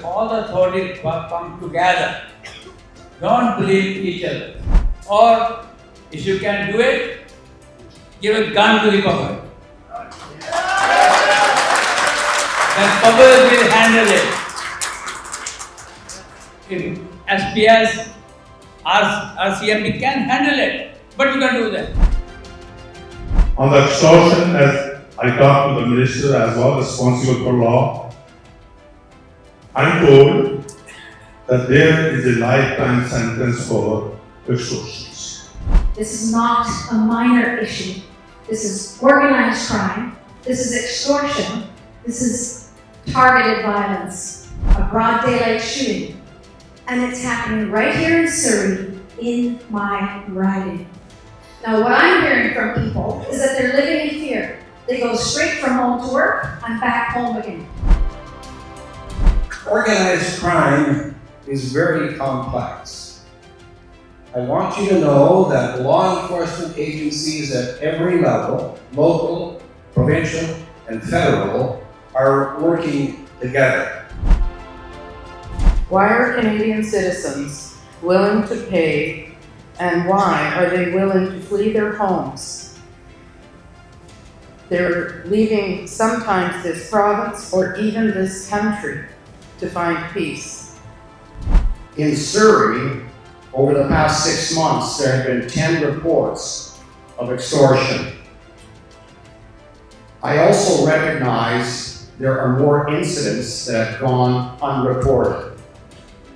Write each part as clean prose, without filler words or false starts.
all the authorities come together. Don't believe each other. Or if you can do it, give a gun to the public. Then public will handle it. If SPS, RCMP can handle it, but you can do that. On the extortion, as I talked to the minister as well, responsible for law, I'm told that there is a lifetime sentence for extortions. This is not a minor issue. This is organized crime. This is extortion. This is targeted violence, a broad daylight shooting. And it's happening right here in Surrey, in my riding. Now, what I'm hearing from people is that they're living in fear. They go straight from home to work and back home again. Organized crime is very complex. I want you to know that law enforcement agencies at every level, local, provincial, and federal, are working together. Why are Canadian citizens willing to pay, and why are they willing to flee their homes? They're leaving sometimes this province or even this country to find peace. In Surrey, over the past 6 months, there have been 10 reports of extortion. I also recognize there are more incidents that have gone unreported.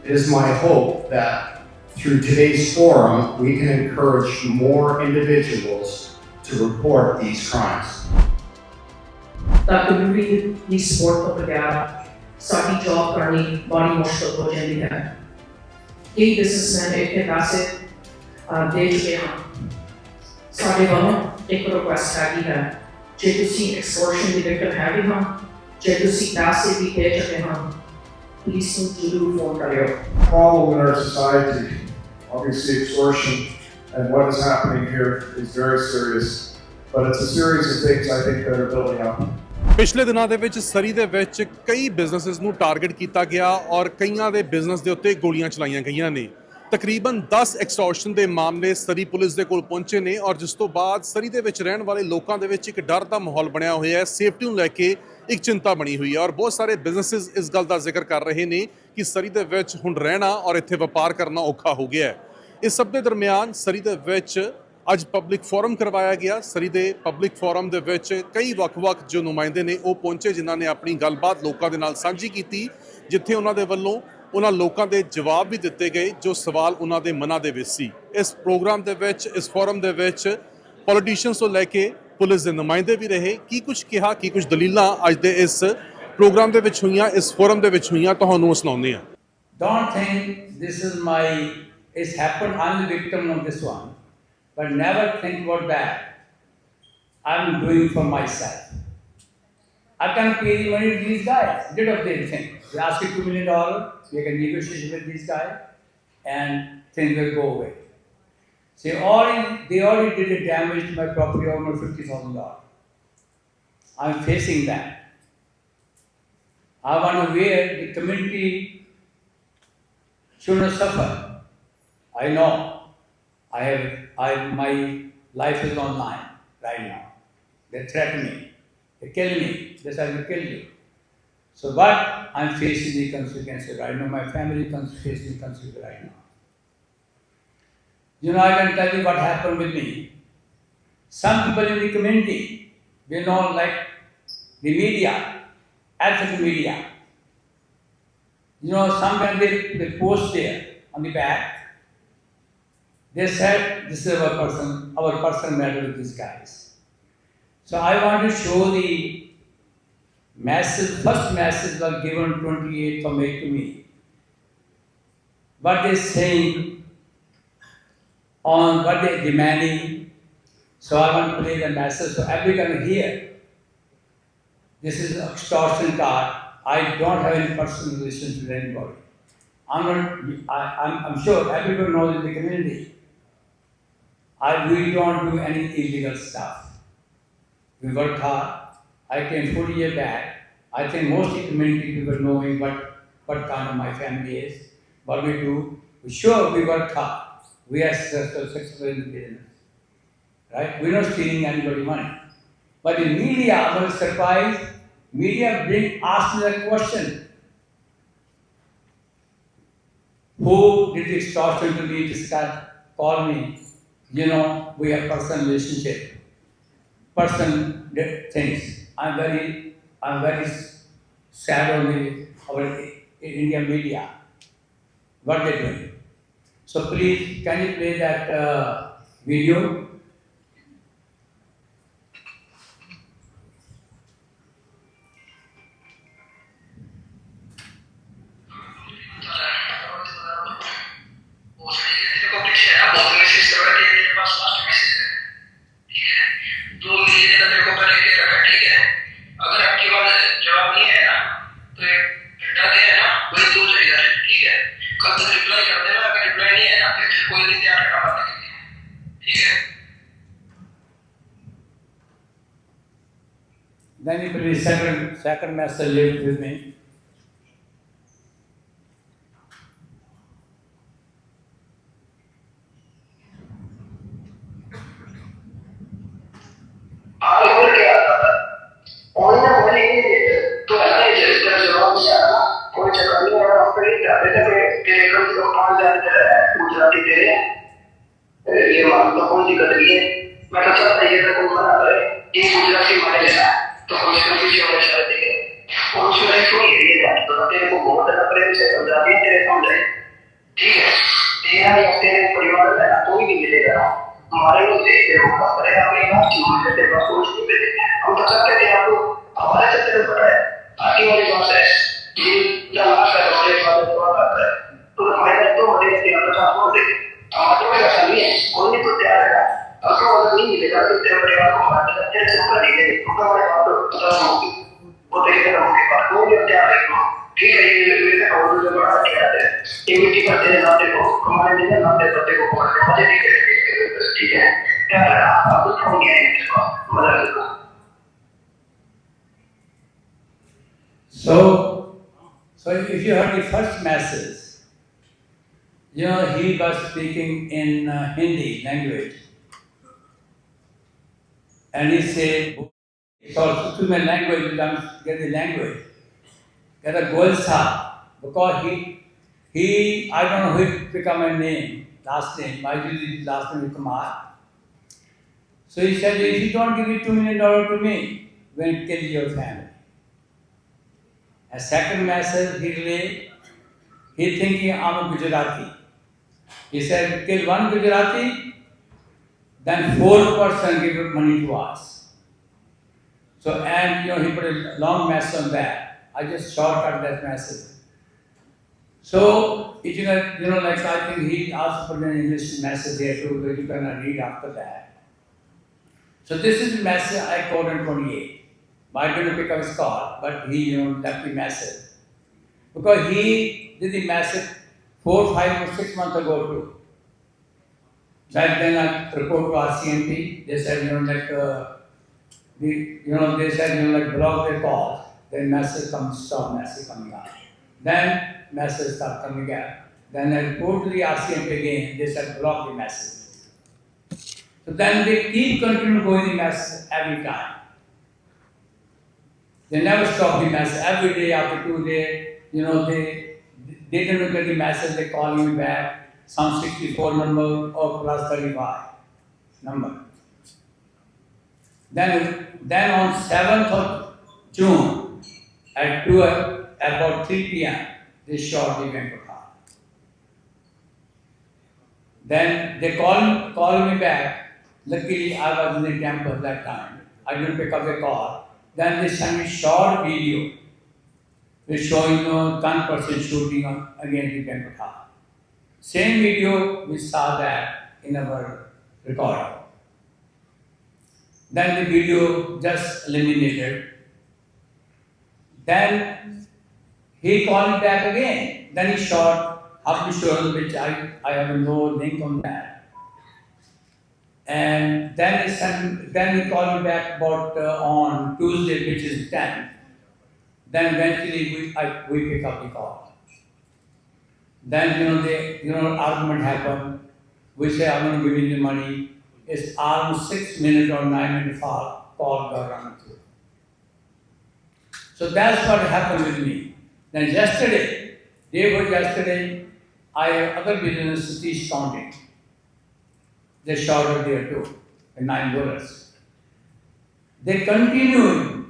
It is my hope that through today's forum, we can encourage more individuals to report these crimes. ਤਾਂ community ਦੀ support ਤੋਂ ਬਗੈਰ ਸਾਡੀ job ਕਰਨੀ ਬੜੀ ਮੁਸ਼ਕਲ ਹੋ ਜਾਂਦੀ ਹੈ। ਕਈ ਬਿਜ਼ਨਸਮੈਨ ਇੱਥੇ ਪੈਸੇ ਦੇ ਚੁੱਕੇ ਹਨ। ਸਾਡੇ ਵੱਲੋਂ ਇੱਕ ਰਿਕੁਐਸਟ ਹੈਗੀ ਹੈ, ਜੇ ਤੁਸੀਂ ਐਕਸਟੋਰਸ਼ਨ ਦੀ ਵਿਕਟਮ ਹੈਗੇ ਹੋ, ਜੇ ਤੁਸੀਂ ਪੈਸੇ ਵੀ ਦੇ ਚੁੱਕੇ ਹੋ, please ਜ਼ਰੂਰ ਫੋਨ ਕਰਿਓ। Problem in our society, obviously extortion and what is happening here is very serious, but it's a series of things I think that are building up. ਪਿਛਲੇ ਦਿਨਾਂ ਦੇ ਵਿੱਚ ਸਰੀ ਦੇ ਵਿੱਚ ਕਈ ਬਿਜ਼ਨੈਸਿਸ ਨੂੰ ਟਾਰਗੇਟ ਕੀਤਾ ਗਿਆ ਔਰ ਕਈਆਂ ਦੇ ਬਿਜ਼ਨਸ ਦੇ ਉੱਤੇ ਗੋਲੀਆਂ ਚਲਾਈਆਂ ਗਈਆਂ ਨੇ। ਤਕਰੀਬਨ 10 ਐਕਸਟੋਰਸ਼ਨ ਦੇ ਮਾਮਲੇ ਸਰੀ ਪੁਲਿਸ ਦੇ ਕੋਲ ਪਹੁੰਚੇ ਨੇ ਔਰ ਜਿਸ ਤੋਂ ਬਾਅਦ ਸਰੀ ਦੇ ਵਿੱਚ ਰਹਿਣ ਵਾਲੇ ਲੋਕਾਂ ਦੇ ਵਿੱਚ ਇੱਕ ਡਰ ਦਾ ਮਾਹੌਲ ਬਣਿਆ ਹੋਇਆ ਹੈ। ਸੇਫਟੀ ਨੂੰ ਲੈ ਕੇ ਇੱਕ ਚਿੰਤਾ ਬਣੀ ਹੋਈ ਹੈ ਔਰ ਬਹੁਤ ਸਾਰੇ ਬਿਜ਼ਨੈਸਿਸ ਇਸ ਗੱਲ ਦਾ ਜ਼ਿਕਰ ਕਰ ਰਹੇ ਨੇ ਕਿ ਸਰੀ ਦੇ ਵਿੱਚ ਹੁਣ ਰਹਿਣਾ ਔਰ ਇੱਥੇ ਵਪਾਰ ਕਰਨਾ ਔਖਾ ਹੋ ਗਿਆ ਹੈ। ਇਸ ਸਭ ਦੇ ਦਰਮਿਆਨ ਸਰੀ ਦੇ ਵਿੱਚ ਅੱਜ ਪਬਲਿਕ ਫੋਰਮ ਕਰਵਾਇਆ ਗਿਆ। ਸਰੀ ਦੇ ਪਬਲਿਕ ਫੋਰਮ ਦੇ ਵਿੱਚ ਕਈ ਵੱਖ-ਵੱਖ ਜੋ ਨੁਮਾਇੰਦੇ ਨੇ ਉਹ ਪਹੁੰਚੇ, ਜਿਨ੍ਹਾਂ ਨੇ ਆਪਣੀ ਗੱਲਬਾਤ ਲੋਕਾਂ ਦੇ ਨਾਲ ਸਾਂਝੀ ਕੀਤੀ, ਜਿੱਥੇ ਉਹਨਾਂ ਦੇ ਵੱਲੋਂ ਉਹਨਾਂ ਲੋਕਾਂ ਦੇ ਜਵਾਬ ਵੀ ਦਿੱਤੇ ਗਏ ਜੋ ਸਵਾਲ ਉਹਨਾਂ ਦੇ ਮਨਾਂ ਦੇ ਵਿੱਚ ਸੀ। ਇਸ ਪ੍ਰੋਗਰਾਮ ਦੇ ਵਿੱਚ, ਇਸ ਫੋਰਮ ਦੇ ਵਿੱਚ ਪੋਲੀਟੀਸ਼ੀਅਨਸ ਤੋਂ ਲੈ ਕੇ ਪੁਲਿਸ ਦੇ ਨੁਮਾਇੰਦੇ ਵੀ ਰਹੇ। ਕੀ ਕੁਝ ਕਿਹਾ, ਕੀ ਕੁਝ ਦਲੀਲਾਂ ਅੱਜ ਦੇ ਇਸ ਪ੍ਰੋਗਰਾਮ ਦੇ ਵਿੱਚ ਹੋਈਆਂ, ਇਸ ਫੋਰਮ ਦੇ ਵਿੱਚ ਹੋਈਆਂ, ਤੁਹਾਨੂੰ ਸੁਣਾਉਂਦੇ ਹਾਂ। Don't think this is it's happened, I'm the victim of this one. But never think about that. I'm doing for myself. I can pay the money to these guys. Did of their thing. They ask you $2 million, we can negotiate with these guys, and things will go away. See, they already did a damage to my property, almost $50,000. I'm facing that. I want to where the community should not suffer. I know. My life is online right now. They threaten me. They kill me. They say, I will kill you. So, but I'm facing the consequences right now. My family is facing the consequences right now. You know, I can tell you what happened with me. Some people in the community, they know, like the media, ethical media. You know, sometimes they post there on the back. They said, this is our personal matter with these guys. So I want to show the message, first message was given 28th of May to me. What they're saying, on what they're demanding. So I want to play the message so everyone can hear. This is an extortion card. I don't have any personal relations with anybody. I'm sure everyone knows in the community. We don't do any illegal stuff. We work hard. I came 40 years back. I think most of the community people knowing what what kind of my family is, what we do. Sure, we work hard. We are successful in the business. Right? We're not stealing anybody's money. But in media, I was surprised, media ask me that question. Who did the extortion to me? This guy called me. We have personal relationship. Person things. I'm very sad on our Indian media. What they're doing. So please, can you play that video? Then you please second message live with me. So if you heard the first message, he was speaking in Hindi language. And he said, so to my language, get the language. Get a Golsa, because he, I don't know who become my name, last name. I usually last name is Kumar. So he said, if you don't give it $2 million to me, we'll kill your family. A second message he relayed, he thinking I'm a Gujarati. He said, kill one Gujarati, then 4% give money to us. So, and he put a long message on that. I just shortcut that message. So, if like I think he also put an English message here too, that you can read after that. So this is the message I quoted on 28. I didn't pick up his call, but he left the message. Because he did the message 4, 5, or 6 months ago too. Back then I report to RCMP, they said, they said, block their calls, then message comes, stop message coming out. Then message start coming out. Then I report to the RCMP again, they said block the message. So then they keep continuing going the message every time. They never stop the message. Every day after 2 days, they didn't get the message, they call me back, some 64 number or plus 35 number. Then on 7th of June, at about 3 p.m., they shot the bank account. Then they called me back. Luckily, I was in the temple that time. I didn't pick up the call. Then they sent me short video. They showing 10% shooting against the bank account. Same video, we saw that in our recording. Then the video just eliminated. Then he called me back again. Then he shot up the shoulder, which I have no link on that. And then he called me back about on Tuesday, which is 10th. Then eventually we pick up the call. Then argument happened. We say I'm going to give you the money. It's almost 6 minutes or 9 minutes call got run through. So that's what happened with me. Then yesterday, day before yesterday, I have other business Satish County. They shouted there too, in 9 bullets. They continue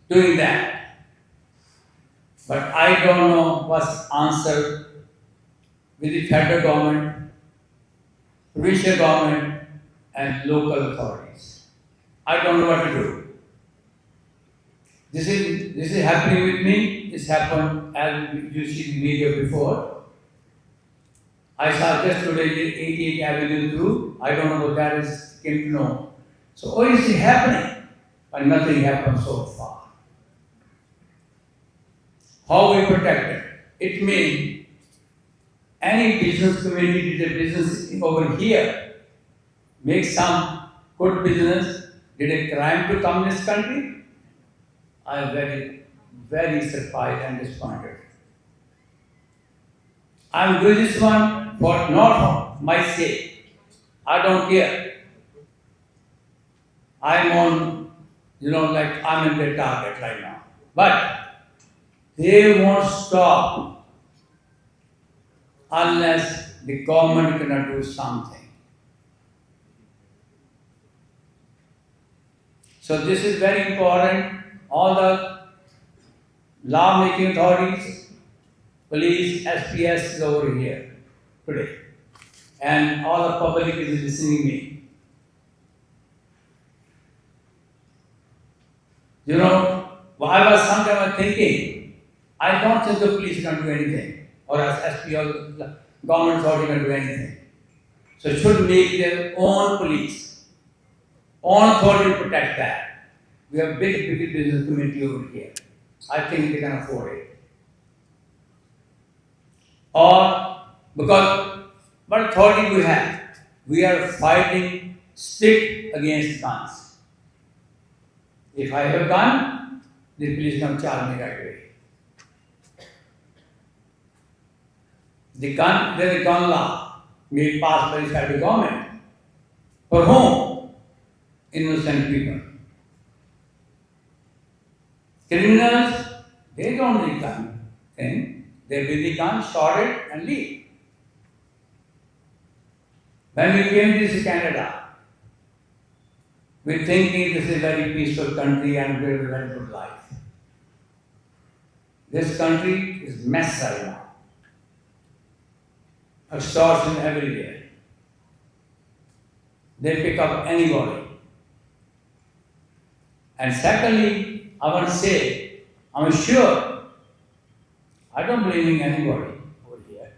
doing that. But I don't know what's answer with the federal government, provincial government, and local authorities. I don't know what to do. This is happening with me. This happened as you see the video before. I saw just today the 88 Avenue through. I don't know what that is, came to know. So what is happening? But nothing happened so far. How we protect it? It means any business community did a business over here, make some good business, did a crime to come in this country? I am very, very surprised and disappointed. I am doing this one for not my sake. I don't care. I am on, like I'm in the target right now. But they won't stop unless the government cannot do something. So this is very important. All the law-making authorities, police, SPS is over here today. And all the public is listening me. I was sometimes thinking, I don't think the police can do anything, or as SP or the government authority can do anything. So it should make their own police, own authority to protect that. We have big business community over here. I think they can afford it. Or because what authority we have? We are fighting stick against guns. If I have a gun, the police can charge me right away. There is a gun law made passed by the federal government. For whom? Innocent people. Criminals, they don't need gun thing. They bring the gun, shot it, and leave. When we came to Canada, we were thinking this is a very peaceful country and we have a very good life. This country is mess right now. Extortion everywhere. They pick up anybody. And secondly, I want to say, I'm sure, I don't blaming anybody over here.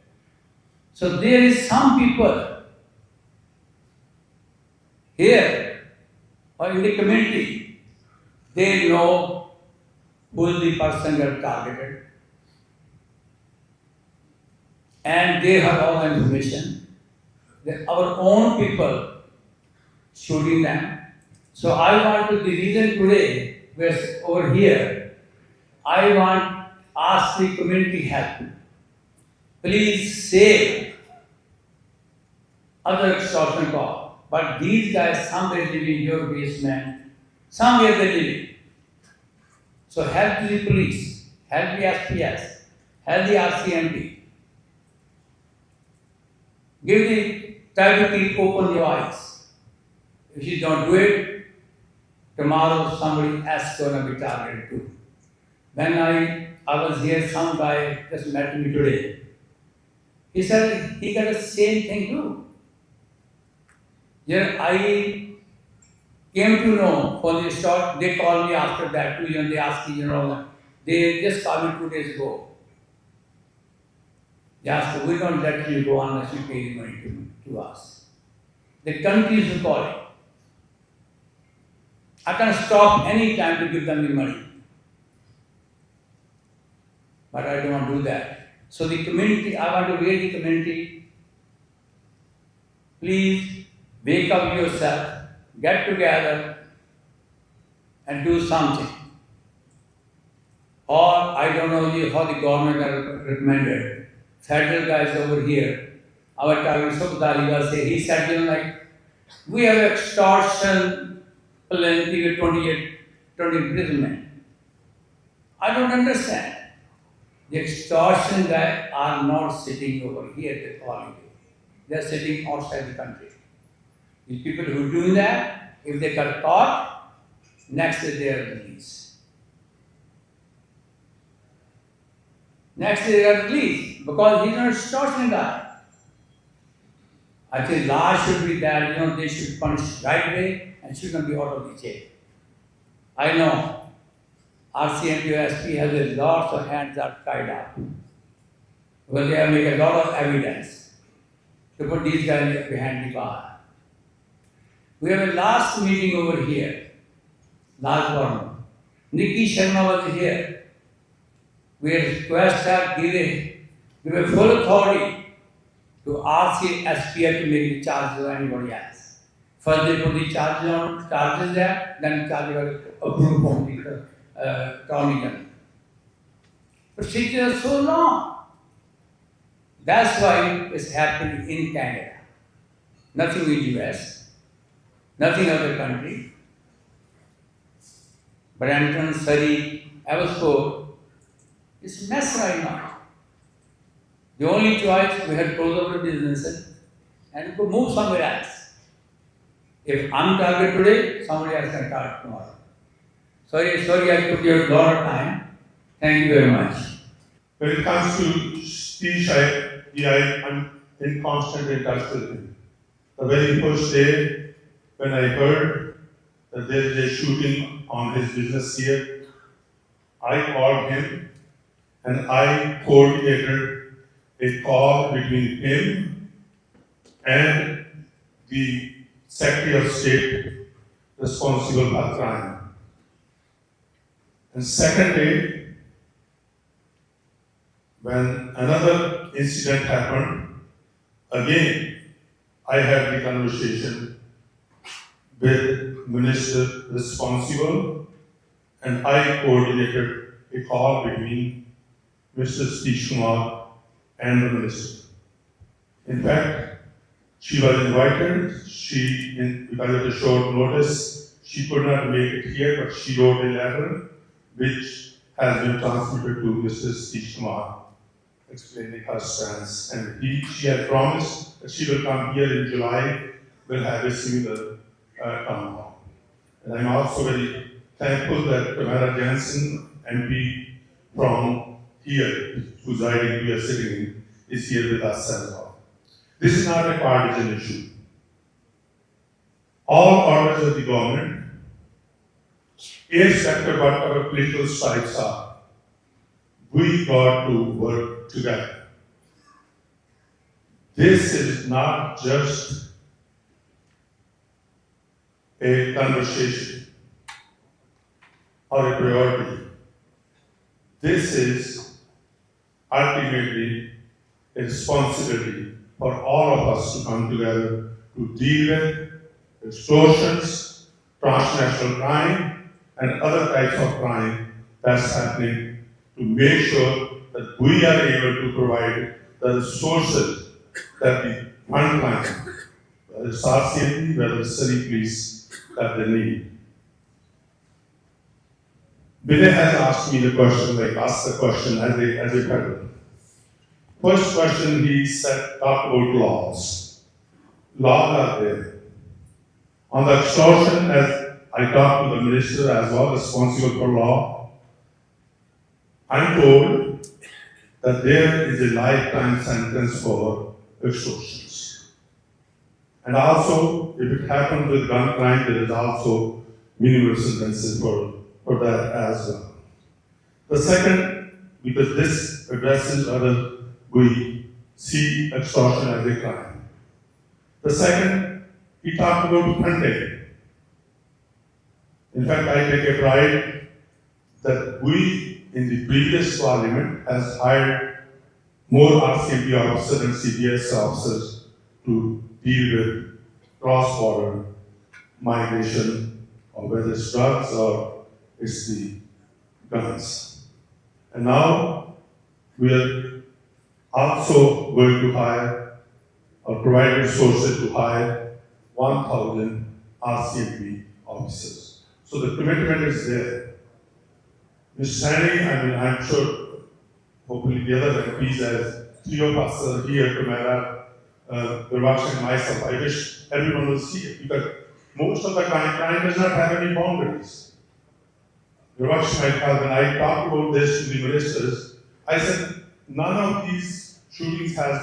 So there is some people here or in the community, they know who is the person that targeted. And they have all the information. Our own people shooting them. So I want to, the reason today, we're over here, I want to ask the community help. Please save other extortion call. But these guys, somewhere live in your basement, somewhere they live. So help the police, help the SPS, help the RCMP. Try to keep open your eyes. If you don't do it, tomorrow somebody else is going to be targeted too. When I was here, some guy just met me today. He said he got the same thing too. I came to know for the short, they called me after that too, and they asked me, they just called me 2 days ago. They asked, we don't let you go unless you pay the money to us. The country is calling. I can stop any time to give them the money. But I don't do that. So the community, I want to raise the community. Please wake up yourself, get together and do something. Or I don't know how the government recommended. federal guys over here, our target Sukhdali was say, he said, like, we have extortion penalty with 20 imprisonment. I don't understand. The extortion guys are not sitting over here, they call it. They are sitting outside the country. The people who do that, if they got caught, next day they are released. Next day they are released because he's not extortion guy. I think law should be that, they should punish right way and shouldn't be out of the jail. I know RCMP SP has a lot of hands are tied up. Well, they have made a lot of evidence to put these guys behind the bar. We have a last meeting over here, last one. Nikki Sharma was here. We request her give a full authority to RCSP to make the charges of anybody else. First they put the charges there, then charges were approved from the county government. Procedures are so long. That's why it's happening in Canada. Nothing in US, nothing other country. Brampton, Surrey, Abbotsford, it's a mess right now. The only choice, we had closed up the businesses and go move somewhere else. If I'm targeted today, somebody else can target tomorrow. Sorry, I took your lot of time. Thank you very much. When it comes to Steve, I'm in constant touch with him. The very first day when I heard that there is a shooting on his business here, I called him and I coordinated a call between him and the Secretary of State responsible for crime. And second day, when another incident happened, again, I had the conversation with Minister responsible and I coordinated a call between Mr. Satish Kumar and the Minister. In fact, she was invited, because of the short notice, she could not make it here, but she wrote a letter which has been transmitted to Mr. Satish Kumar, explaining her stance. And she had promised that she will come here in July, will have a similar town hall. And I'm also very thankful that Tamara Jansen, MP from here, whose riding we are sitting in, is here with us as well. This is not a partisan issue. All orders of the government, irrespective of what our political stripes are, we got to work together. This is not just a conversation or a priority. This is ultimately a responsibility for all of us to come together to deal with extortions, transnational crime, and other types of crime that's happening, to make sure that we are able to provide the resources that the frontline, whether it's RCMP, whether it's Surrey Police, that they need. Vinay has asked me the question, asked the question as a federal. First question he said, talk about laws. Laws are there. On the extortion, as I talked to the minister as well, responsible for law, I'm told that there is a lifetime sentence for extortions. And also, if it happens with gun crime, there is also minimal sentences for that as well. The second, because this addresses whether we see extortion as a crime. The second, he talked about funding. In fact, I take a pride that we in the previous parliament has hired more RCMP officers and CPS officers to deal with cross-border migration, or whether it's drugs or it's the guns. And now we are also going to hire or provide resources to hire 1,000 RCMP officers. So the commitment is there. Ms. Sani, I'm sure, hopefully the other MPs, as three of us are here, Kamara, Gurvaksh and myself, I wish everyone will see it, because most of the crime does not have any boundaries. Gurvaksh, when I talked about this to the ministers, I said, none of these shootings has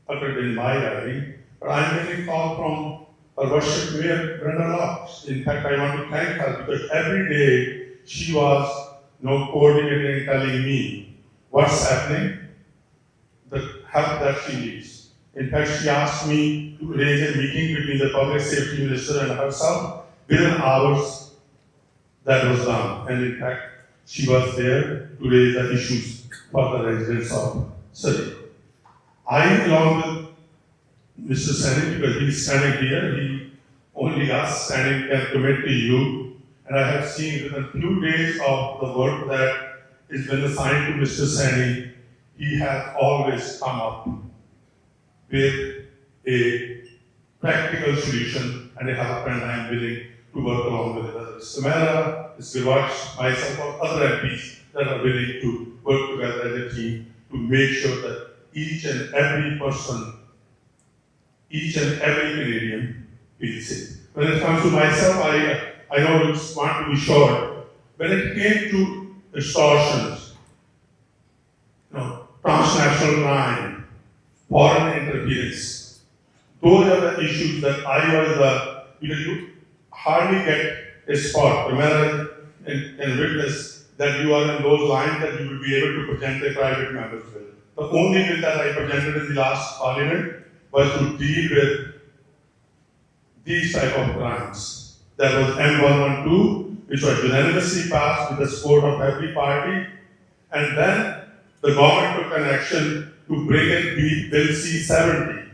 occurred in my area, but I'm getting a call from our worship Mayor Brenda Locke. In fact, I want to thank her, because every day she was coordinating and telling me what's happening, the help that she needs. In fact, she asked me to arrange a meeting between the public safety minister and herself within hours. That was done. And in fact, she was there to raise the issues for the residents of Surrey. I, along with Mr. Senate, because he's standing here, he only us standing can commit to you. And I have seen within a few days of the work that has been assigned to Mr. Sani, he has always come up with a practical solution and a help, and I am willing to work along with it. Whether it's Samara, Mr. Watch, myself, or other MPs that are willing to work together as a team to make sure that each and every person, each and every Canadian feels safe. When it comes to myself, I know it's want to be short. When it came to extortions, transnational crime, foreign interference, those are the issues that I was you hardly get a spot. Remember and witness that you are in those lines that you will be able to present a private member's bill. The only bill that I presented in the last parliament was to deal with these type of crimes. That was M112, which was unanimously passed with the support of every party. And then the government took an action to bring in Bill C-70,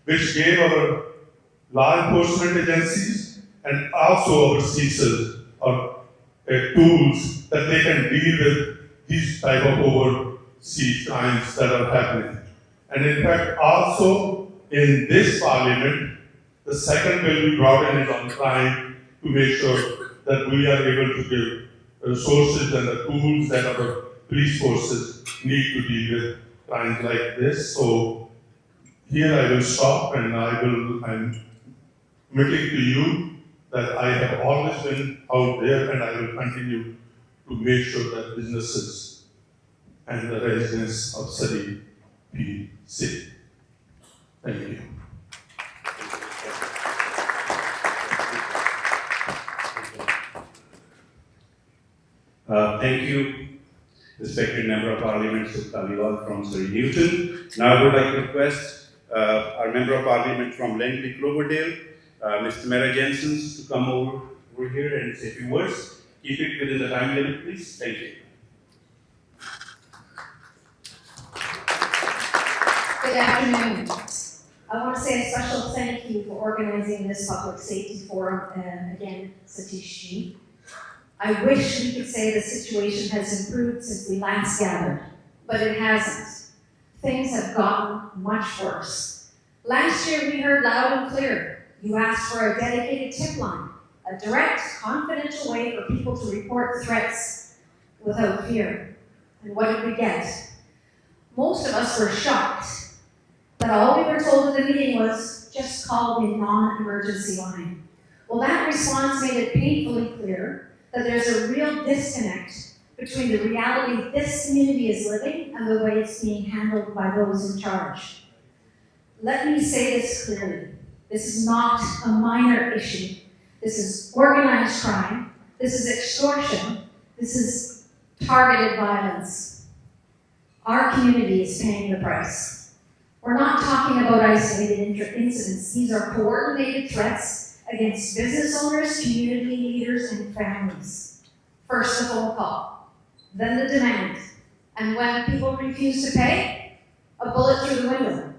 which gave our law enforcement agencies and also our CSIS tools that they can deal with these type of overseas crimes that are happening. And in fact, also in this parliament, the second bill we brought in is on crime to make sure that we are able to give the resources and the tools that our police forces need to deal with crimes like this. So here I will stop, and I'm committing to you that I have always been out there, and I will continue to make sure that businesses and the residents of Surrey feel safe. Thank you. Thank you, respected Member of Parliament Sukhtalewal from Surrey Newton. Now I would like to request our Member of Parliament from Langley Cloverdale, Mr. Mara Jensen, to come over here and say a few words. Keep it within the time limit, please. Thank you. Good afternoon. I want to say a special thank you for organizing this public safety forum, and again, Satish ji. I wish we could say the situation has improved since we last gathered, but it hasn't. Things have gotten much worse. Last year we heard loud and clear, you asked for a dedicated tip line, a direct, confidential way for people to report threats without fear. And what did we get? Most of us were shocked that all we were told in the meeting was, just call the non-emergency line. Well, that response made it painfully clear that there's a real disconnect between the reality this community is living and the way it's being handled by those in charge. Let me say this clearly. This is not a minor issue. This is organized crime. This is extortion. This is targeted violence. Our community is paying the price. We're not talking about isolated incidents. These are coordinated threats against business owners, community leaders, and families. First, the phone call, then the demand. And when people refuse to pay, a bullet through the window,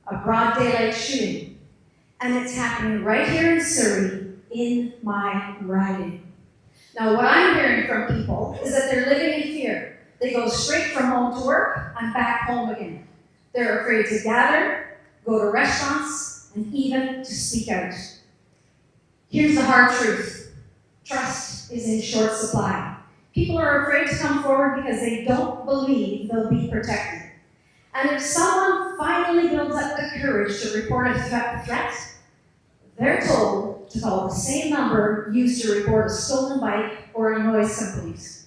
a broad daylight shooting. And it's happening right here in Surrey, in my riding. Now, what I'm hearing from people is that they're living in fear. They go straight from home to work and back home again. They're afraid to gather, go to restaurants, and even to speak out. Here's the hard truth. Trust is in short supply. People are afraid to come forward because they don't believe they'll be protected. And if someone finally builds up the courage to report a threat, they're told to call the same number used to report a stolen bike or a noise complaint.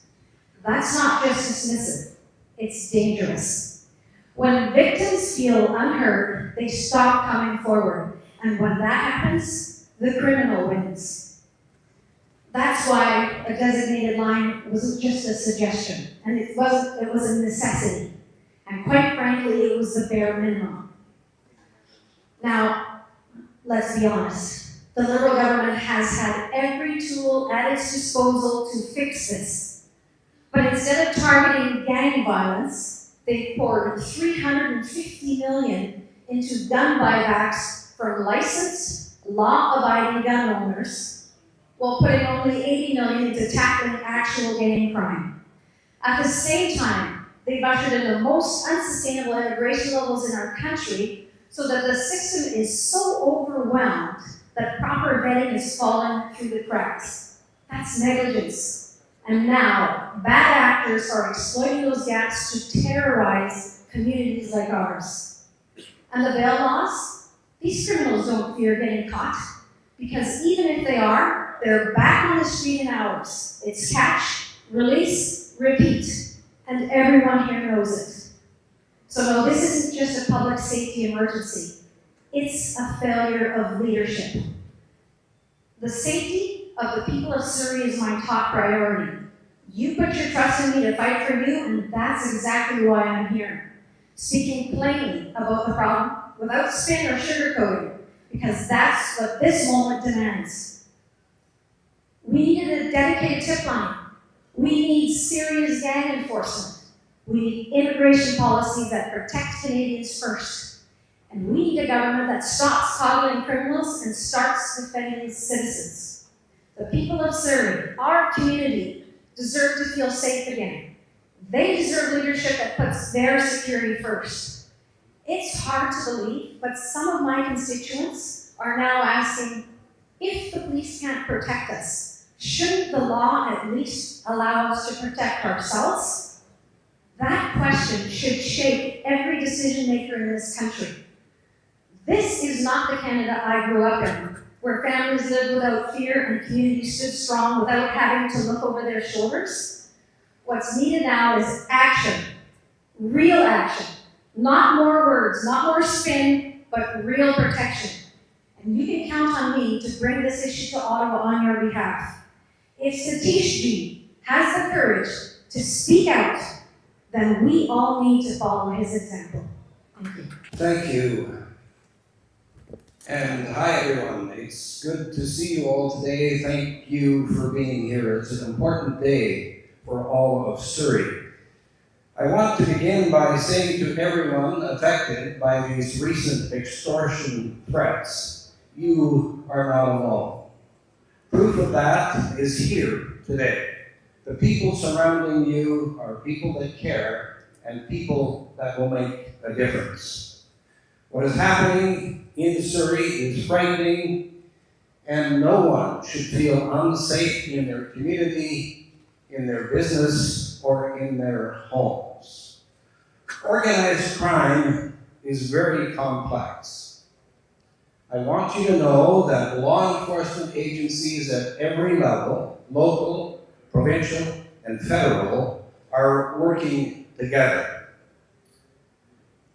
That's not just dismissive, it's dangerous. When victims feel unheard, they stop coming forward. And when that happens, the criminal wins. That's why a designated line wasn't just a suggestion, and it was a necessity. And quite frankly, it was the bare minimum. Now, let's be honest. The Liberal government has had every tool at its disposal to fix this. But instead of targeting gang violence, they've poured $350 million into gun buybacks from licensed, law-abiding gun owners, while putting only $80 million into tackling actual gang crime. At the same time, they've ushered in the most unsustainable immigration levels in our country, so that the system is so overwhelmed that proper vetting has fallen through the cracks. That's negligence. And now, bad actors are exploiting those gaps to terrorize communities like ours. And the bail laws? These criminals don't fear getting caught, because even if they are, they're back on the street in hours. It's catch, release, repeat. And everyone here knows it. So no, this isn't just a public safety emergency. It's a failure of leadership. The safety of the people of Surrey is my top priority. You put your trust in me to fight for you, and that's exactly why I'm here. Speaking plainly about the problem, without spin or sugarcoating, because that's what this moment demands. We needed a dedicated tip line. We need serious gang enforcement. We need immigration policies that protect Canadians first. And we need a government that stops coddling criminals and starts defending citizens. The people of Surrey, our community, deserve to feel safe again. They deserve leadership that puts their security first. It's hard to believe, but some of my constituents are now asking, if the police can't protect us, shouldn't the law at least allow us to protect ourselves? That question should shake every decision maker in this country. This is not the Canada I grew up in, where families lived without fear and communities stood strong without having to look over their shoulders. What's needed now is action, real action. Not more words, not more spin, but real protection. And you can count on me to bring this issue to Ottawa on your behalf. If Satish Ji has the courage to speak out, then we all need to follow his example. Thank you. Thank you. And hi everyone, it's good to see you all today. Thank you for being here. It's an important day for all of Surrey. I want to begin by saying to everyone affected by these recent extortion threats, you are not alone. Proof of that is here today. The people surrounding you are people that care and people that will make a difference. What is happening in Surrey is frightening, and no one should feel unsafe in their community, in their business, or in their homes. Organized crime is very complex. I want you to know that law enforcement agencies at every level, local, provincial, and federal, are working together.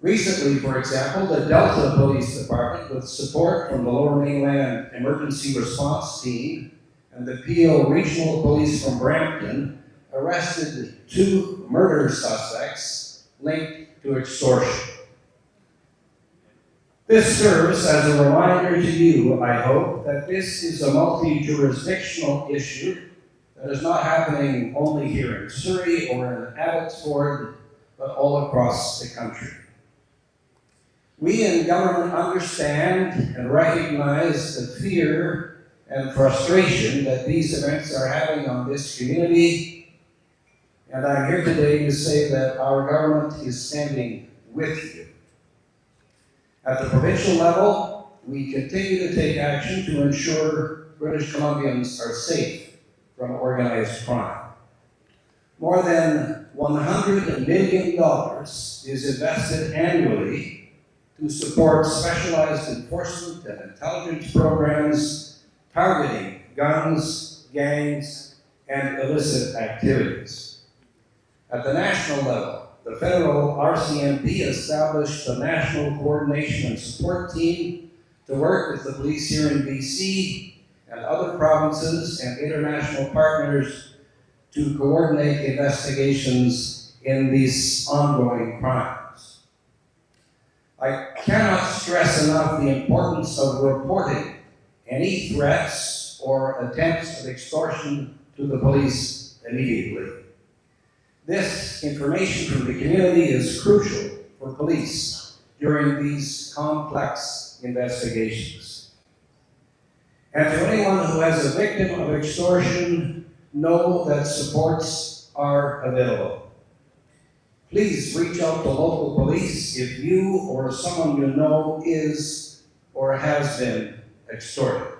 Recently, for example, the Delta Police Department, with support from the Lower Mainland Emergency Response Team and the Peel Regional Police from Brampton, arrested 2 murder suspects linked to extortion. This serves as a reminder to you, I hope, that this is a multi-jurisdictional issue that is not happening only here in Surrey or in Abbotsford, but all across the country. We in government understand and recognize the fear and frustration that these events are having on this community. And I'm here today to say that our government is standing with you. At the provincial level, we continue to take action to ensure British Columbians are safe from organized crime. More than $100 million is invested annually to support specialized enforcement and intelligence programs targeting guns, gangs, and illicit activities. At the national level, the federal RCMP established the National Coordination and Support Team to work with the police here in BC and other provinces and international partners to coordinate investigations in these ongoing crimes. I cannot stress enough the importance of reporting any threats or attempts at extortion to the police immediately. This information from the community is crucial for police during these complex investigations. And to anyone who has a victim of extortion, know that supports are available. Please reach out to local police if you or someone you know is or has been extorted.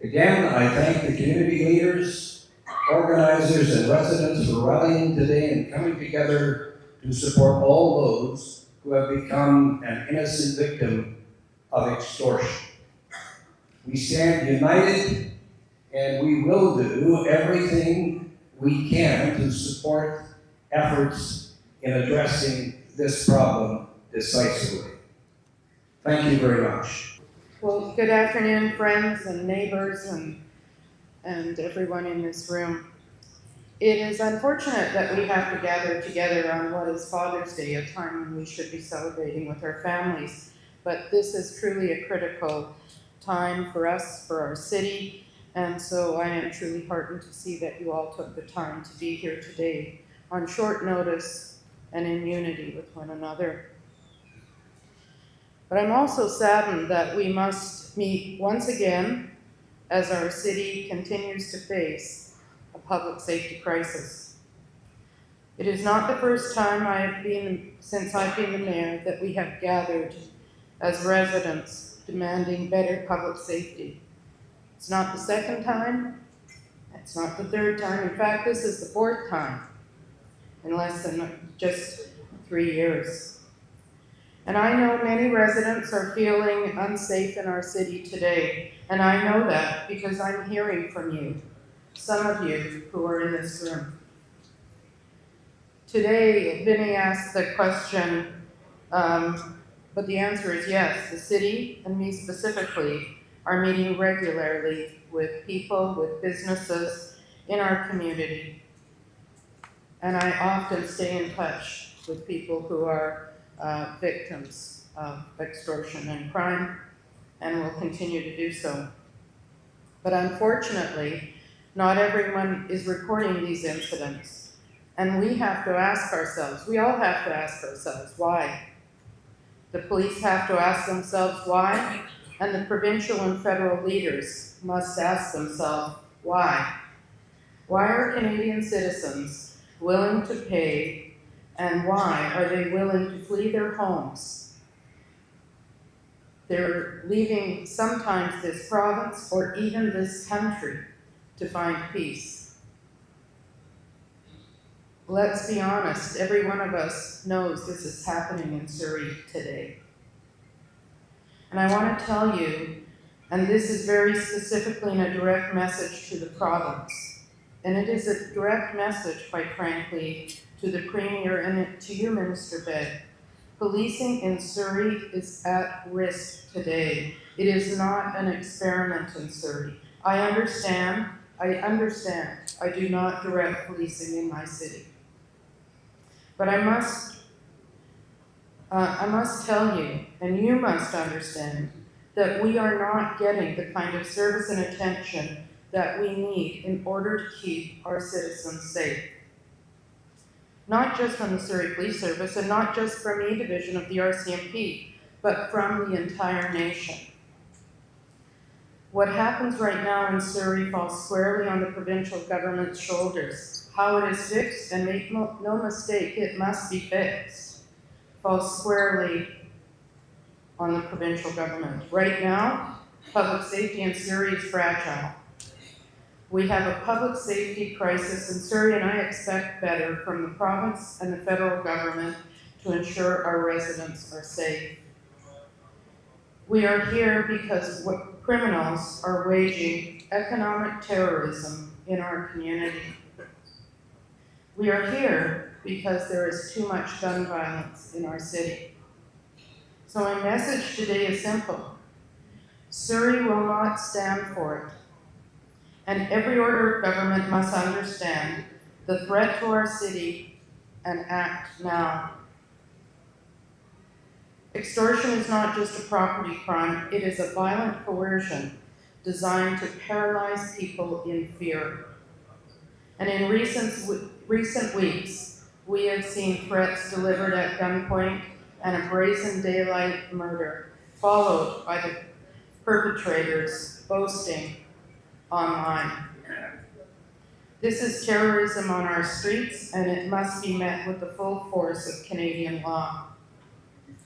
Again, I thank the community leaders, organizers, and residents for rallying today and coming together to support all those who have become an innocent victim of extortion. We stand united, and we will do everything we can to support efforts in addressing this problem decisively. Thank you very much. Well, good afternoon, friends and neighbors and everyone in this room. It is unfortunate that we have to gather together on what is Father's Day, a time when we should be celebrating with our families. But this is truly a critical time for us, for our city, and so I am truly heartened to see that you all took the time to be here today on short notice and in unity with one another. But I'm also saddened that we must meet once again as our city continues to face a public safety crisis. It is not the first time since I've been the mayor that we have gathered as residents demanding better public safety. It's not the second time, it's not the third time. In fact, this is the fourth time in less than just 3 years. And I know many residents are feeling unsafe in our city today, and I know that because I'm hearing from you, some of you who are in this room. Today, Vinny asked the question, but the answer is yes. The city, and me specifically, are meeting regularly with people, with businesses in our community. And I often stay in touch with people who are victims of extortion and crime, and will continue to do so. But unfortunately, not everyone is reporting these incidents. And we have to ask ourselves, we all have to ask ourselves, why? The police have to ask themselves why, and the provincial and federal leaders must ask themselves why. Why are Canadian citizens willing to pay, and why are they willing to flee their homes? They're leaving sometimes this province or even this country to find peace. Let's be honest, every one of us knows this is happening in Surrey today. And I want to tell you, and this is very specifically in a direct message to the province, and it is a direct message, quite frankly, to the Premier and to you, Minister Begg. Policing in Surrey is at risk today. It is not an experiment in Surrey. I understand. I do not direct policing in my city. But I must tell you, and you must understand, that we are not getting the kind of service and attention that we need in order to keep our citizens safe. Not just from the Surrey Police Service, and not just from E Division of the RCMP, but from the entire nation. What happens right now in Surrey falls squarely on the provincial government's shoulders. How it is fixed, and make no mistake, it must be fixed, falls squarely on the provincial government. Right now, public safety in Surrey is fragile. We have a public safety crisis in Surrey, and I expect better from the province and the federal government to ensure our residents are safe. We are here because criminals are waging economic terrorism in our community. We are here because there is too much gun violence in our city. So my message today is simple. Surrey will not stand for it. And every order of government must understand the threat to our city and act now. Extortion is not just a property crime, it is a violent coercion designed to paralyze people in fear. And in recent weeks, we have seen threats delivered at gunpoint and a brazen daylight murder, followed by the perpetrators boasting online. This is terrorism on our streets, and it must be met with the full force of Canadian law.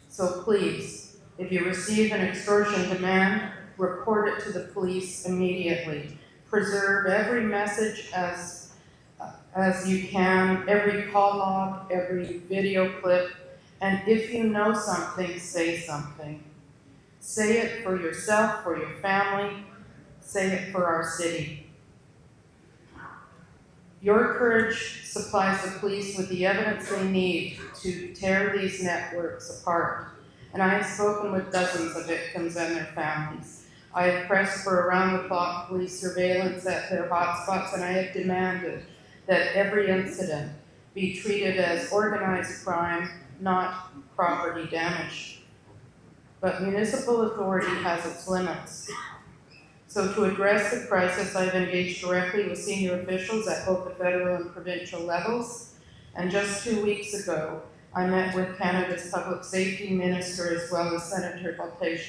So please, if you receive an extortion demand, report it to the police immediately. Preserve every message as you can, every call log, every video clip, and if you know something, say something. Say it for yourself, for your family, say it for our city. Your courage supplies the police with the evidence they need to tear these networks apart. And I have spoken with dozens of victims and their families. I have pressed for around-the-clock police surveillance at their hotspots, and I have demanded that every incident be treated as organized crime, not property damage. But municipal authority has its limits. So to address the crisis, I've engaged directly with senior officials at both the federal and provincial levels. And just 2 weeks ago, I met with Canada's Public Safety Minister as well as Senator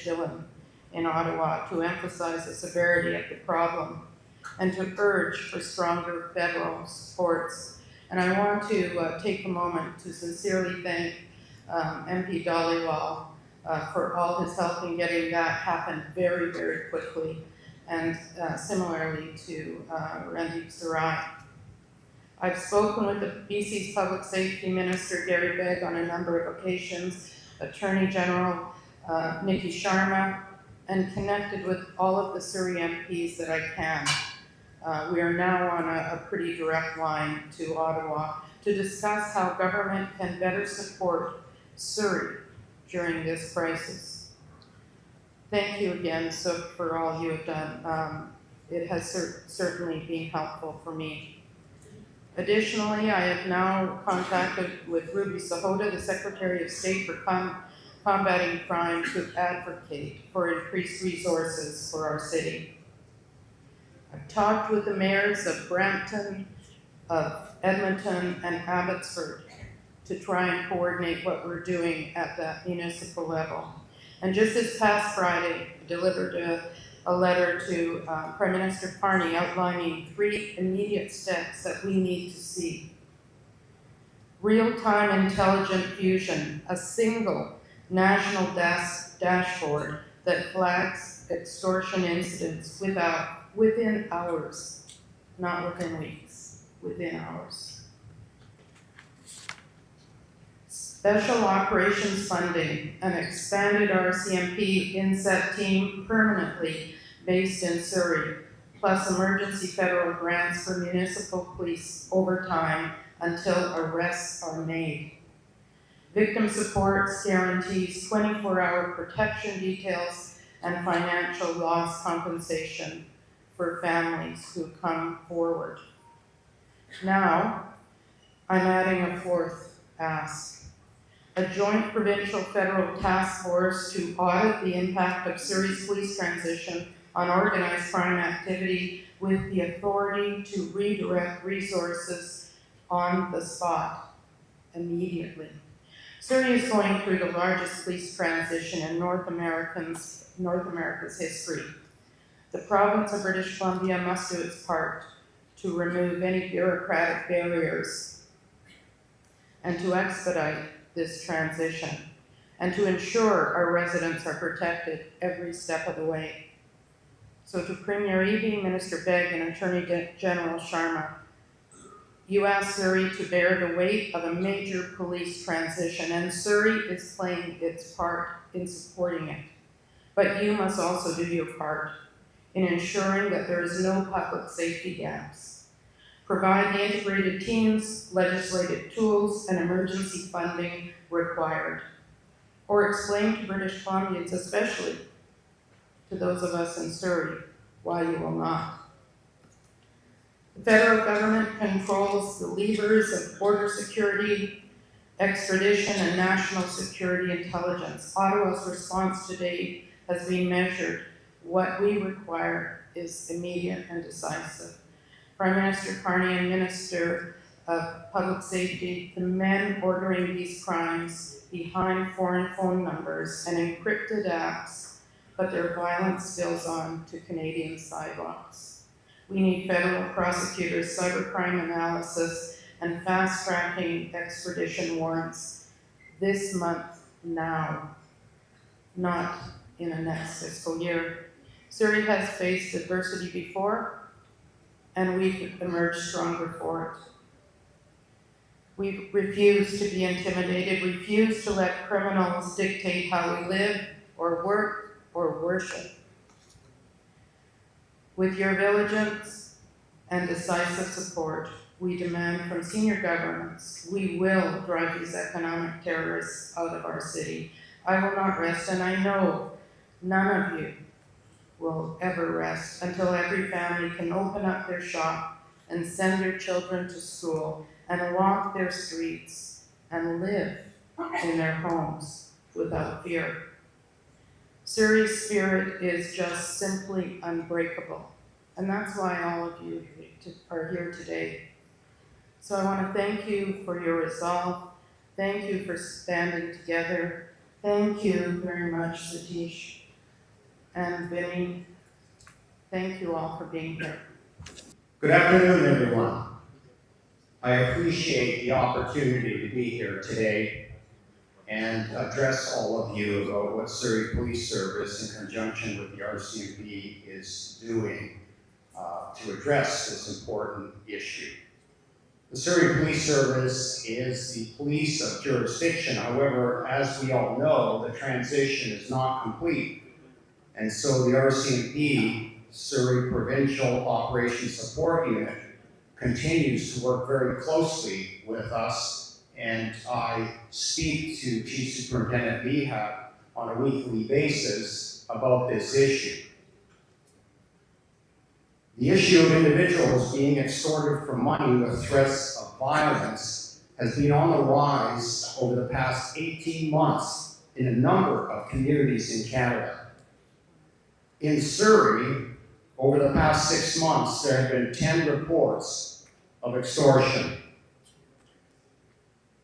Dillon in Ottawa to emphasize the severity of the problem and to urge for stronger federal supports. And I want to take a moment to sincerely thank MP Dhaliwal for all his help in getting that happen very, very quickly. And similarly to Randeep Sarai. I've spoken with the BC's Public Safety Minister, Gary Begg, on a number of occasions, Attorney General Nikki Sharma, and connected with all of the Surrey MPs that I can. We are now on a pretty direct line to Ottawa to discuss how government can better support Surrey during this crisis. Thank you again for all you have done. It has certainly been helpful for me. Additionally, I have now contacted with Ruby Sahota, the Secretary of State for Combating Crime, to advocate for increased resources for our city. I've talked with the mayors of Brampton, of Edmonton, and Abbotsford to try and coordinate what we're doing at that municipal level. And just this past Friday, I delivered a letter to Prime Minister Carney outlining 3 immediate steps that we need to see. Real-time intelligent fusion, a single national dashboard that flags extortion incidents within hours, not within weeks, within hours. Special operations funding, an expanded RCMP inset team permanently based in Surrey, plus emergency federal grants for municipal police over time until arrests are made. Victim supports guarantees 24-hour protection details and financial loss compensation for families who come forward. Now, I'm adding a 4th ask. A joint provincial federal task force to audit the impact of Surrey's police transition on organized crime activity with the authority to redirect resources on the spot immediately. Surrey is going through the largest police transition in North America's history. The province of British Columbia must do its part to remove any bureaucratic barriers and to expedite this transition and to ensure our residents are protected every step of the way. So to Premier Eby, Minister Begg, and Attorney General Sharma, you asked Surrey to bear the weight of a major police transition, and Surrey is playing its part in supporting it. But you must also do your part in ensuring that there is no public safety gaps. Provide the integrated teams, legislative tools, and emergency funding required. Or explain to British Columbians, especially to those of us in Surrey, why you will not. The federal government controls the levers of border security, extradition, and national security intelligence. Ottawa's response today has been measured. What we require is immediate and decisive. Prime Minister Carney and Minister of Public Safety, the men ordering these crimes behind foreign phone numbers and encrypted apps, but their violence spills on to Canadian sidewalks. We need federal prosecutors, cybercrime analysis, and fast-tracking extradition warrants this month now, not in the next fiscal year. Surrey has faced adversity before, and we've emerged stronger for it. We refuse to be intimidated, refuse to let criminals dictate how we live or work or worship. With your diligence and decisive support, we demand from senior governments, we will drive these economic terrorists out of our city. I will not rest, and I know none of you will ever rest until every family can open up their shop and send their children to school and walk their streets and live in their homes without fear. Surrey's spirit is just simply unbreakable, and that's why all of you are here today. So I want to thank you for your resolve. Thank you for standing together. Thank you very much, Satish and Vinny. Thank you all for being here. Good afternoon, everyone. I appreciate the opportunity to be here today and address all of you about what Surrey Police Service, in conjunction with the RCMP, is doing to address this important issue. The Surrey Police Service is the police of jurisdiction. However, as we all know, the transition is not complete. And so the RCMP, Surrey Provincial Operations Support Unit, continues to work very closely with us, and I speak to Chief Superintendent Behab on a weekly basis about this issue. The issue of individuals being extorted for money with threats of violence has been on the rise over the past 18 months in a number of communities in Canada. In Surrey, over the past 6 months, there have been 10 reports of extortion.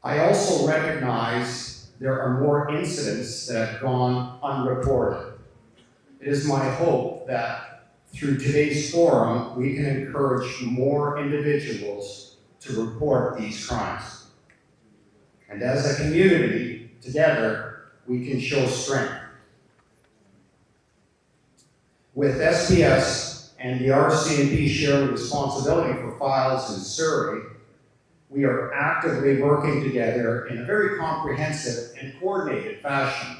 I also recognize there are more incidents that have gone unreported. It is my hope that through today's forum, we can encourage more individuals to report these crimes. And as a community, together, we can show strength. With SPS and the RCMP sharing responsibility for files in Surrey, we are actively working together in a very comprehensive and coordinated fashion.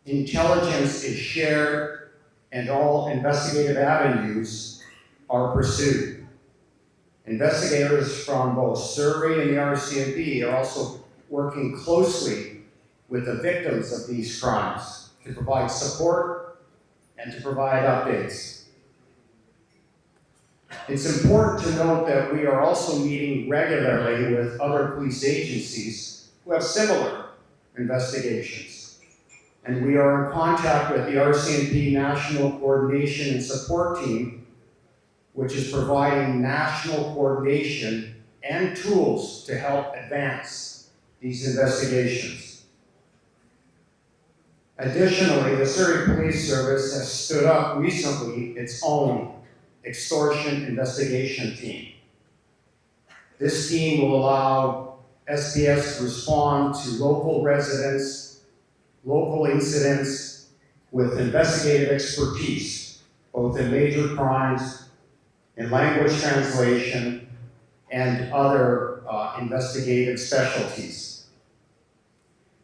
Intelligence is shared and all investigative avenues are pursued. Investigators from both Surrey and the RCMP are also working closely with the victims of these crimes to provide support and to provide updates. It's important to note that we are also meeting regularly with other police agencies who have similar investigations. And we are in contact with the RCMP National Coordination and Support Team, which is providing national coordination and tools to help advance these investigations. Additionally, the Surrey Police Service has stood up recently its own extortion investigation team. This team will allow SPS to respond to local residents, local incidents with investigative expertise, both in major crimes, in language translation, and other investigative specialties.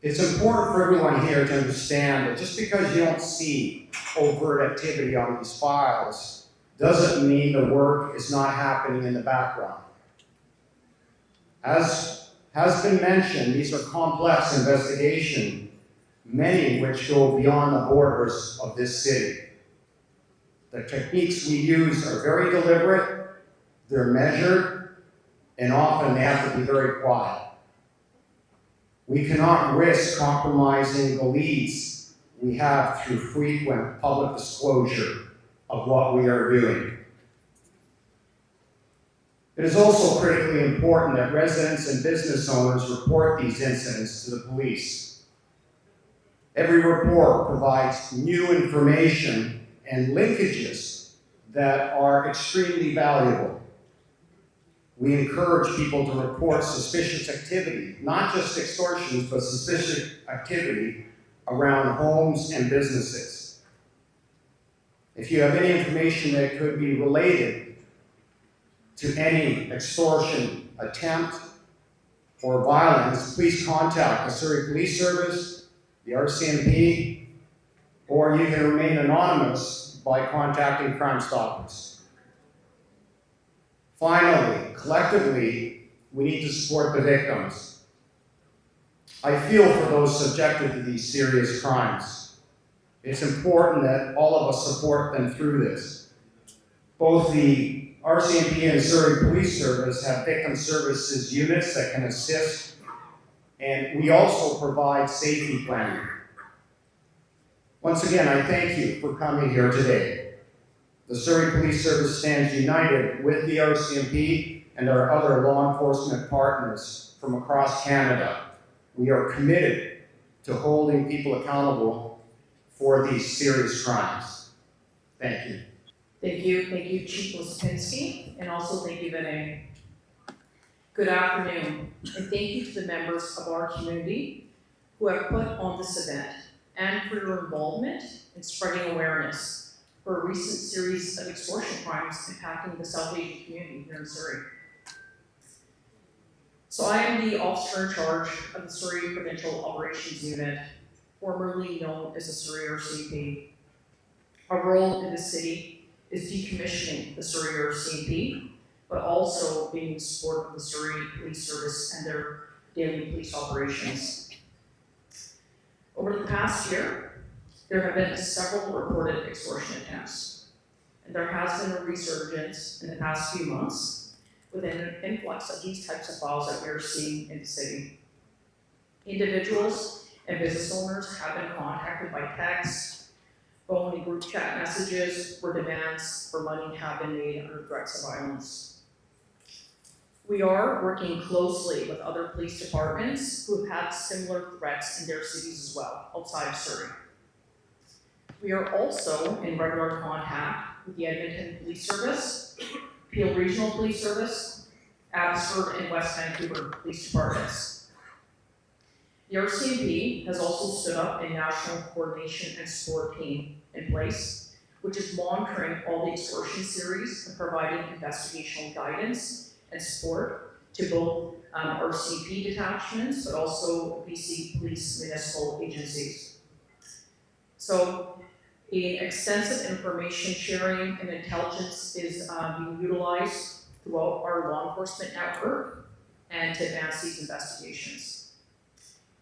It's important for everyone here to understand that just because you don't see overt activity on these files doesn't mean the work is not happening in the background. As has been mentioned, these are complex investigations, many of which go beyond the borders of this city. The techniques we use are very deliberate, they're measured, and often they have to be very quiet. We cannot risk compromising the leads we have through frequent public disclosure of what we are doing. It is also critically important that residents and business owners report these incidents to the police. Every report provides new information and linkages that are extremely valuable. We encourage people to report suspicious activity, not just extortions, but suspicious activity around homes and businesses. If you have any information that could be related to any extortion attempt or violence, please contact the Surrey Police Service, the RCMP, or you can remain anonymous by contacting Crime Stoppers. Finally, collectively, we need to support the victims. I feel for those subjected to these serious crimes. It's important that all of us support them through this. Both the RCMP and Surrey Police Service have victim services units that can assist, and we also provide safety planning. Once again, I thank you for coming here today. The Surrey Police Service stands united with the RCMP and our other law enforcement partners from across Canada. We are committed to holding people accountable for these serious crimes. Thank you. Thank you, Chief Lipinski, and also thank you, Vinay. Good afternoon, and thank you to the members of our community who have put on this event and for your involvement in spreading awareness for a recent series of extortion crimes impacting the South Asian community here in Surrey. So I am the officer in charge of the Surrey Provincial Operations Unit, formerly known as the Surrey RCMP. Our role in the city is decommissioning the Surrey RCMP, but also being in support of the Surrey Police Service and their daily police operations. Over the past year, there have been several reported extortion attempts, and there has been a resurgence in the past few months with an influx of these types of files that we are seeing in the city. Individuals and business owners have been contacted by text, phone, and group chat messages where demands for money have been made under threats of violence. We are working closely with other police departments who have had similar threats in their cities as well, outside of Surrey. We are also in regular contact with the Edmonton Police Service, Peel Regional Police Service, Abbotsford and West Vancouver Police Departments. The RCMP has also stood up a national coordination and support team in place, which is monitoring all the extortion series and providing investigational guidance and support to both RCMP detachments, but also BC Police municipal agencies. So, extensive information sharing and intelligence is being utilized throughout our law enforcement network and to advance these investigations.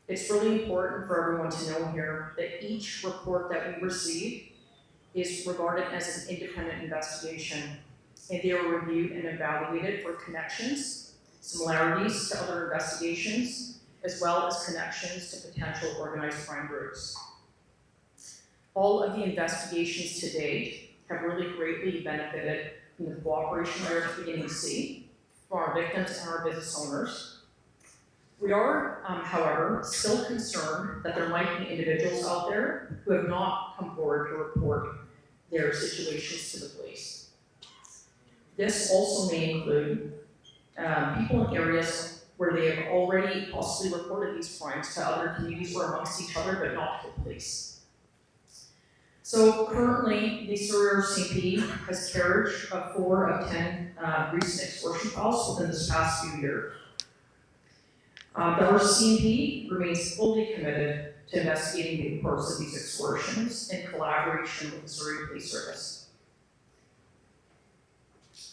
It's really important for everyone to know here that each report that we receive is regarded as an independent investigation, and they are reviewed and evaluated for connections, similarities to other investigations, as well as connections to potential organized crime groups. All of the investigations to date have really greatly benefited from the cooperation we are beginning to see from our victims and our business owners. We are, however, still concerned that there might be individuals out there who have not come forward to report their situations to the police. This also may include people in areas where they have already possibly reported these crimes to other communities or amongst each other, but not to the police. So currently, the Surrey RCMP has carried 4 of 10 recent extortion calls within this past few years. The RCMP remains fully committed to investigating the reports of these extortions in collaboration with the Surrey Police Service.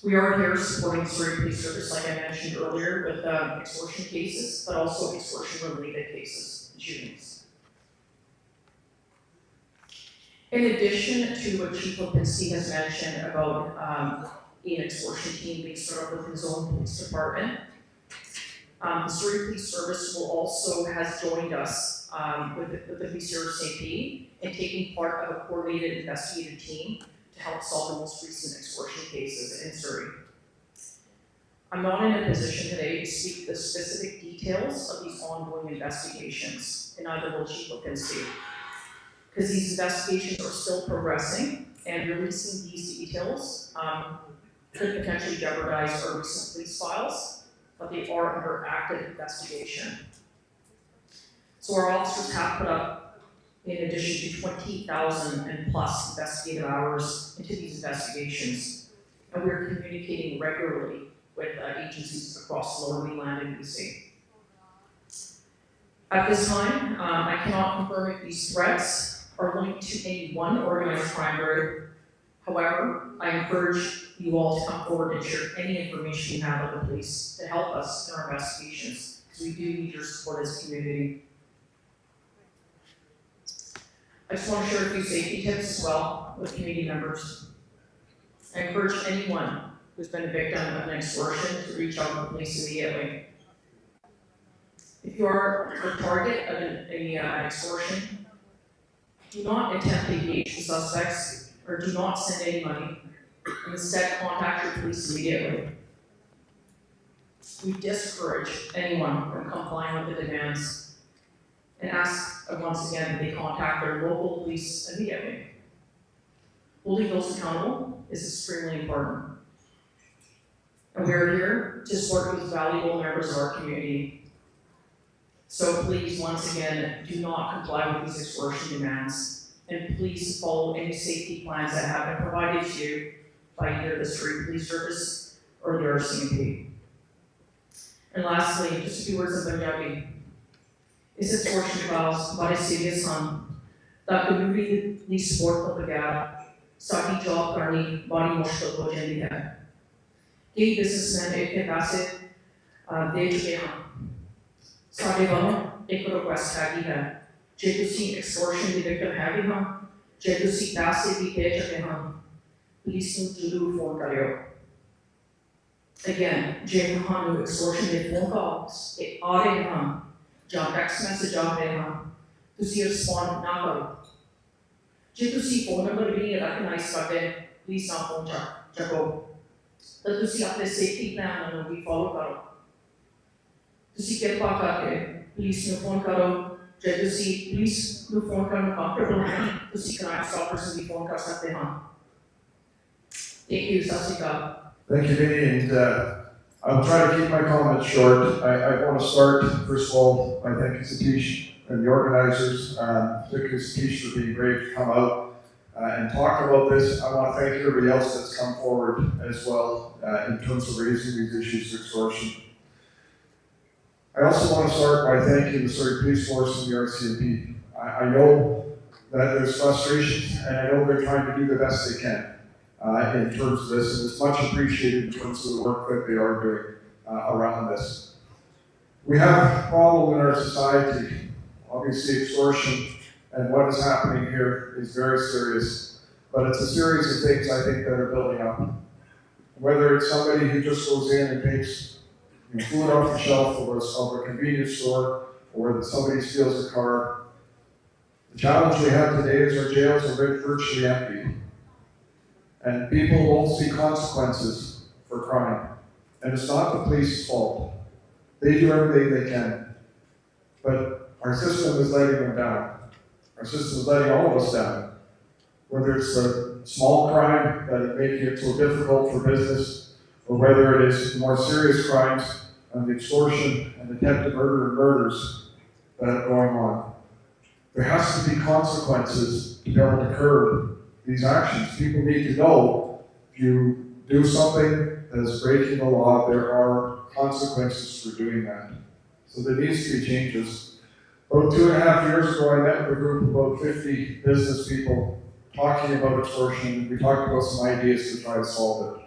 We are here supporting the Surrey Police Service, like I mentioned earlier, with extortion cases, but also extortion-related cases and shootings. In addition to what Chief Lipinski has mentioned about an extortion team being set up with his own police department, the Surrey Police Service will also has joined us with the RCMP in taking part of a coordinated investigative team to help solve the most recent extortion cases in Surrey. I'm not in a position today to speak to the specific details of these ongoing investigations, and neither will Chief Lipinski, because these investigations are still progressing, and releasing these details could potentially jeopardize our recent police files, but they are under active investigation. So our officers have put up, in addition to 20,000 and plus investigative hours into these investigations, and we're communicating regularly with agencies across the Lower Mainland and BC. At this time, I cannot confirm if these threats are linked to any one organized crime group. However, I encourage you all to come forward and share any information you have with the police to help us in our investigations, because we do need your support as a community. I just want to share a few safety tips as well with community members. I encourage anyone who's been a victim of an extortion to reach out to the police immediately. If you are the target of an extortion, do not attempt to engage the suspects or do not send any money, and instead contact your police immediately. We discourage anyone from complying with the demands and ask once again that they contact their local police immediately. Holding those accountable is extremely important. And we are here to support these valuable members of our community. So please, once again, do not comply with these extortion demands, and please follow any safety plans that have been provided to you by either the Surrey Police Service or the RCMP. And lastly, just a few words of Punjabi. Is extortion files bੜੇ serious ਹਨ ਤਾਂ community ਦੀ support ਤੋਂ ਬਗੈਰ ਸਾਡੀ job ਕਰਨੀ ਬੜੀ ਮੁਸ਼ਕਲ ਹੋ ਜਾਂਦੀ ਹੈ। ਕਈ ਬਿਜ਼ਨਸਮੈਨ ਇੱਥੇ ਪੈਸੇ ਦੇ ਚੁੱਕੇ ਹਨ। ਸਾਡੇ ਵੱਲੋਂ ਇੱਕ ਰਿਕੁਐਸਟ ਹੈਗੀ ਹੈ, ਜੇ ਤੁਸੀਂ extortion ਦੀ victim ਹੈਗੇ ਹੋ, ਜੇ ਤੁਸੀਂ ਪੈਸੇ ਵੀ ਦੇ ਚੁੱਕੇ ਹੋ, ਪੁਲਿਸ ਨੂੰ ਜ਼ਰੂਰ ਫੋਨ ਕਰਿਓ। Again, ਜੇ ਤੁਹਾਨੂੰ extortion ਦੇ phone calls ਆ ਰਹੇ ਹਨ ਜਾਂ ਟੈਕਸਟ ਮੈਸੇਜ ਆ ਰਹੇ ਹਨ, ਤੁਸੀਂ ਰਿਸਪੌਂਡ ਨਾ ਕਰੋ। ਜੇ ਤੁਸੀਂ ਫੋਨ ਨੰਬਰ ਵੀ ਨਹੀਂ ਰੈਕਗਨਾਈਜ਼ ਕਰਦੇ, ਪਲੀਜ਼ ਨਾ ਫੋਨ ਚੱਕੋ। ਤਾਂ ਤੁਸੀਂ ਆਪਣੇ ਸੇਫਟੀ ਪਲਾਨ ਨੂੰ ਵੀ ਫੋਲੋ ਕਰੋ। ਤੁਸੀਂ ਕਿਰਪਾ ਕਰਕੇ ਪੁਲਿਸ ਨੂੰ ਫੋਨ ਕਰੋ। ਜੇ ਤੁਸੀਂ ਪੁਲਿਸ ਨੂੰ ਫੋਨ ਕਰਨ ਕੰਫਰਟੇਬਲ ਨਹੀਂ, ਤੁਸੀਂ ਕ੍ਰਾਈਮ ਸਟਾਪਰਸ ਨੂੰ ਵੀ ਫੋਨ ਕਰ ਸਕਦੇ ਹੋ। Thank you, ਸਤਿ ਸ਼੍ਰੀ ਅਕਾਲ। Thank you, Vinny, and I'll try to keep my comments short. I want to start, first of all, by thanking Satish and the organizers, particularly Satish for being brave to come out and talk about this. I want to thank everybody else that's come forward as well in terms of raising these issues of extortion. I also want to start by thanking the Surrey Police Force and the RCMP. I know that there's frustration, and I know they're trying to do the best they can. In terms of this, and it's much appreciated in terms of the work that they are doing around this. We have a problem in our society. Obviously, extortion and what is happening here is very serious, but it's a series of things I think that are building up. Whether it's somebody who just goes in and takes food off the shelf of a convenience store, or that somebody steals a car. The challenge we have today is our jails are virtually empty. And people won't see consequences for crime. And it's not the police's fault. They do everything they can. But our system is letting them down. Our system is letting all of us down. Whether it's a small crime that is making it so difficult for business or whether it is more serious crimes and extortion and attempted murder and murders that are going on. There has to be consequences to be able to curb these actions. People need to know if you do something that is breaking the law, there are consequences for doing that. So there needs to be changes. About 2.5 years ago, I met with a group of about 50 business people talking about extortion. We talked about some ideas to try to solve it.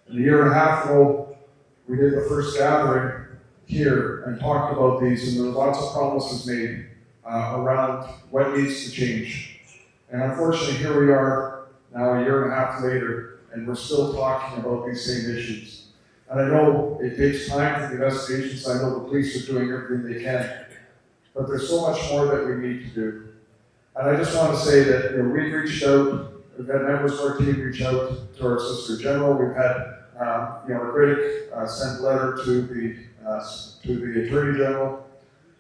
And 1.5 years ago, we did the first gathering here and talked about these, and there were lots of promises made around what needs to change. And unfortunately, here we are now 1.5 years later, and we're still talking about these same issues. And I know it takes time for the investigations. I know the police are doing everything they can, but there's so much more that we need to do. And I just want to say that we've reached out. We've had members of our team reach out to our Solicitor General. We've had a critic sent a letter to the Attorney General.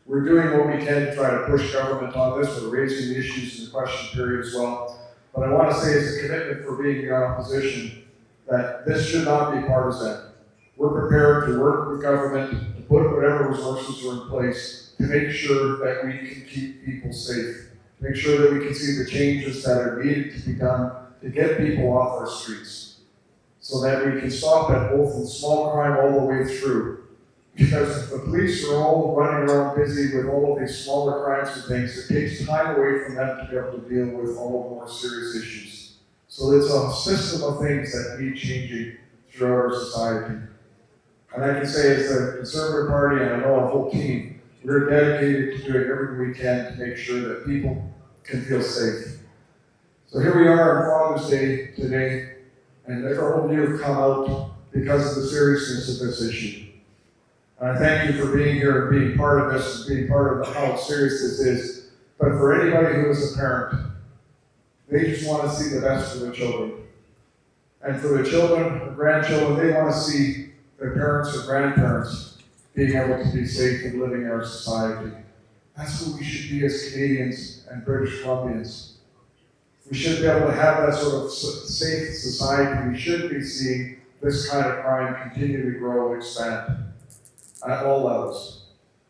We're doing what we can to try to push government on this. We're raising the issues in the question period as well. But I want to say as a commitment for being in opposition that this should not be partisan. We're prepared to work with government to put whatever resources are in place to make sure that we can keep people safe, to make sure that we can see the changes that are needed to be done to get people off our streets, so that we can stop at both the small crime all the way through. Because if the police are all running around busy with all of these smaller crimes and things, it takes time away from them to be able to deal with all of the more serious issues. So it's a system of things that need changing throughout our society. And I can say as the Conservative Party, and I know our whole team, we're dedicated to doing everything we can to make sure that people can feel safe. So here we are on Father's Day today, and all of you have come out because of the seriousness of this issue. And I thank you for being here and being part of this, and being part of how serious this is. But for anybody who is a parent, they just want to see the best for their children. And for the children, the grandchildren, they want to see their parents or grandparents being able to be safe and living in our society. That's who we should be as Canadians and British Columbians. We should be able to have that sort of safe society. We should be seeing this kind of crime continue to grow and expand at all levels.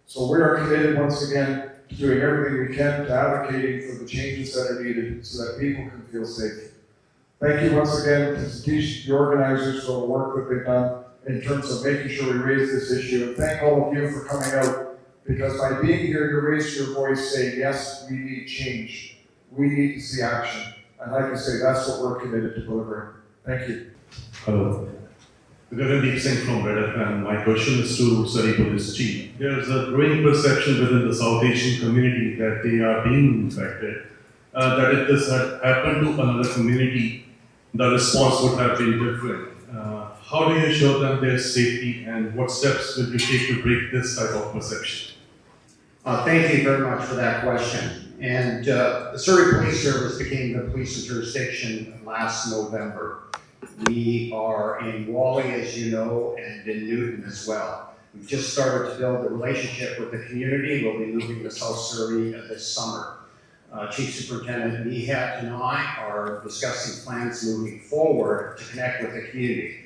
So we are committed once again to doing everything we can to advocating for the changes that are needed so that people can feel safe. Thank you once again to Satish, the organizers, for the work that they've done in terms of making sure we raise this issue. And thank all of you for coming out, because by being here, you raise your voice saying, yes, we need change. We need to see action. And like I say, that's what we're committed to delivering. Thank you. Hello. Gagandeep Singh from redfm. My question is to Surrey Police Chief. There is a growing perception within the South Asian community that they are being infected, that if this had happened to another community, the response would have been different. How do you ensure them their safety, and what steps will you take to break this type of perception? Thank you very much for that question. And the Surrey Police Service became the police jurisdiction last November. We are in Whalley, as you know, and in Newton as well. We've just started to build a relationship with the community. We'll be moving to South Surrey this summer. Chief Superintendent Mehat and I are discussing plans moving forward to connect with the community.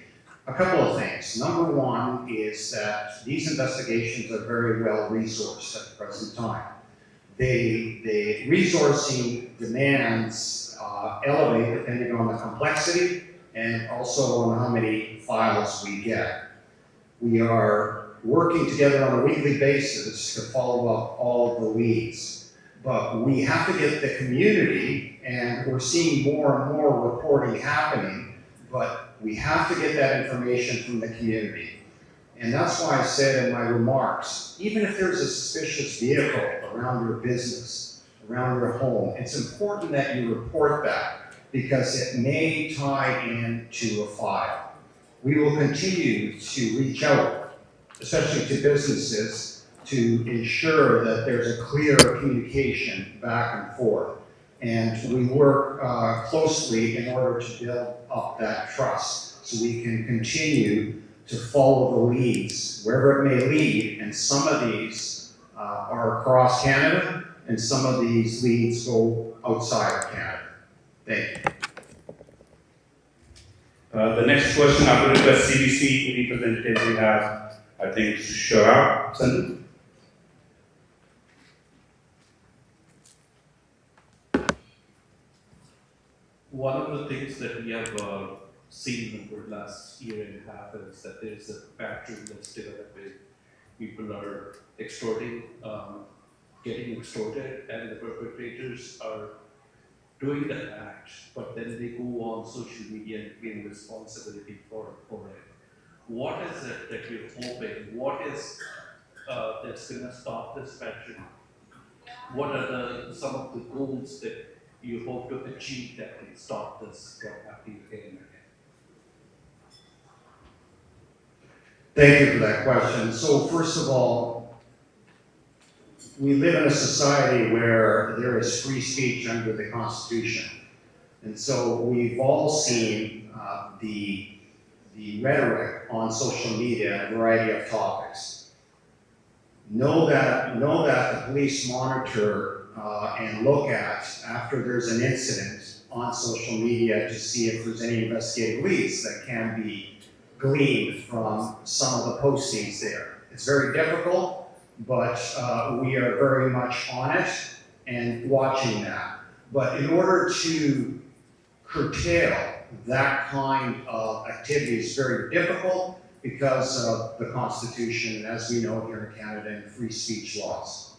A couple of things. Number one is that these investigations are very well resourced at the present time. The resourcing demands elevate depending on the complexity and also on how many files we get. We are working together on a weekly basis to follow up all of the leads. But we have to get the community, and we're seeing more and more reporting happening, but we have to get that information from the community. And that's why I said in my remarks, even if there's a suspicious vehicle around your business, around your home, it's important that you report that, because it may tie into a file. We will continue to reach out, especially to businesses, to ensure that there's a clear communication back and forth. And we work closely in order to build up that trust so we can continue to follow the leads, wherever it may lead. And some of these are across Canada, and some of these leads go outside of Canada. Thank you. The next question, I will request CBC representative. We have, I think, Shara Sandhu. One of the things that we have seen over the last year and a half is that there is a pattern that's developing. People are extorting, getting extorted, and the perpetrators are doing the act, but then they go on social media and claim responsibility for it. What is it that you're hoping? What is that's going to stop this pattern? What are some of the goals that you hope to achieve that can stop this from happening again and again? Thank you for that question. So first of all, we live in a society where there is free speech under the Constitution. And so we've all seen the rhetoric on social media, a variety of topics. Know that the police monitor and look at, after there's an incident on social media, to see if there's any investigative leads that can be gleaned from some of the postings there. It's very difficult, but we are very much on it and watching that. But in order to curtail that kind of activity is very difficult because of the Constitution, and as we know here in Canada, and free speech laws.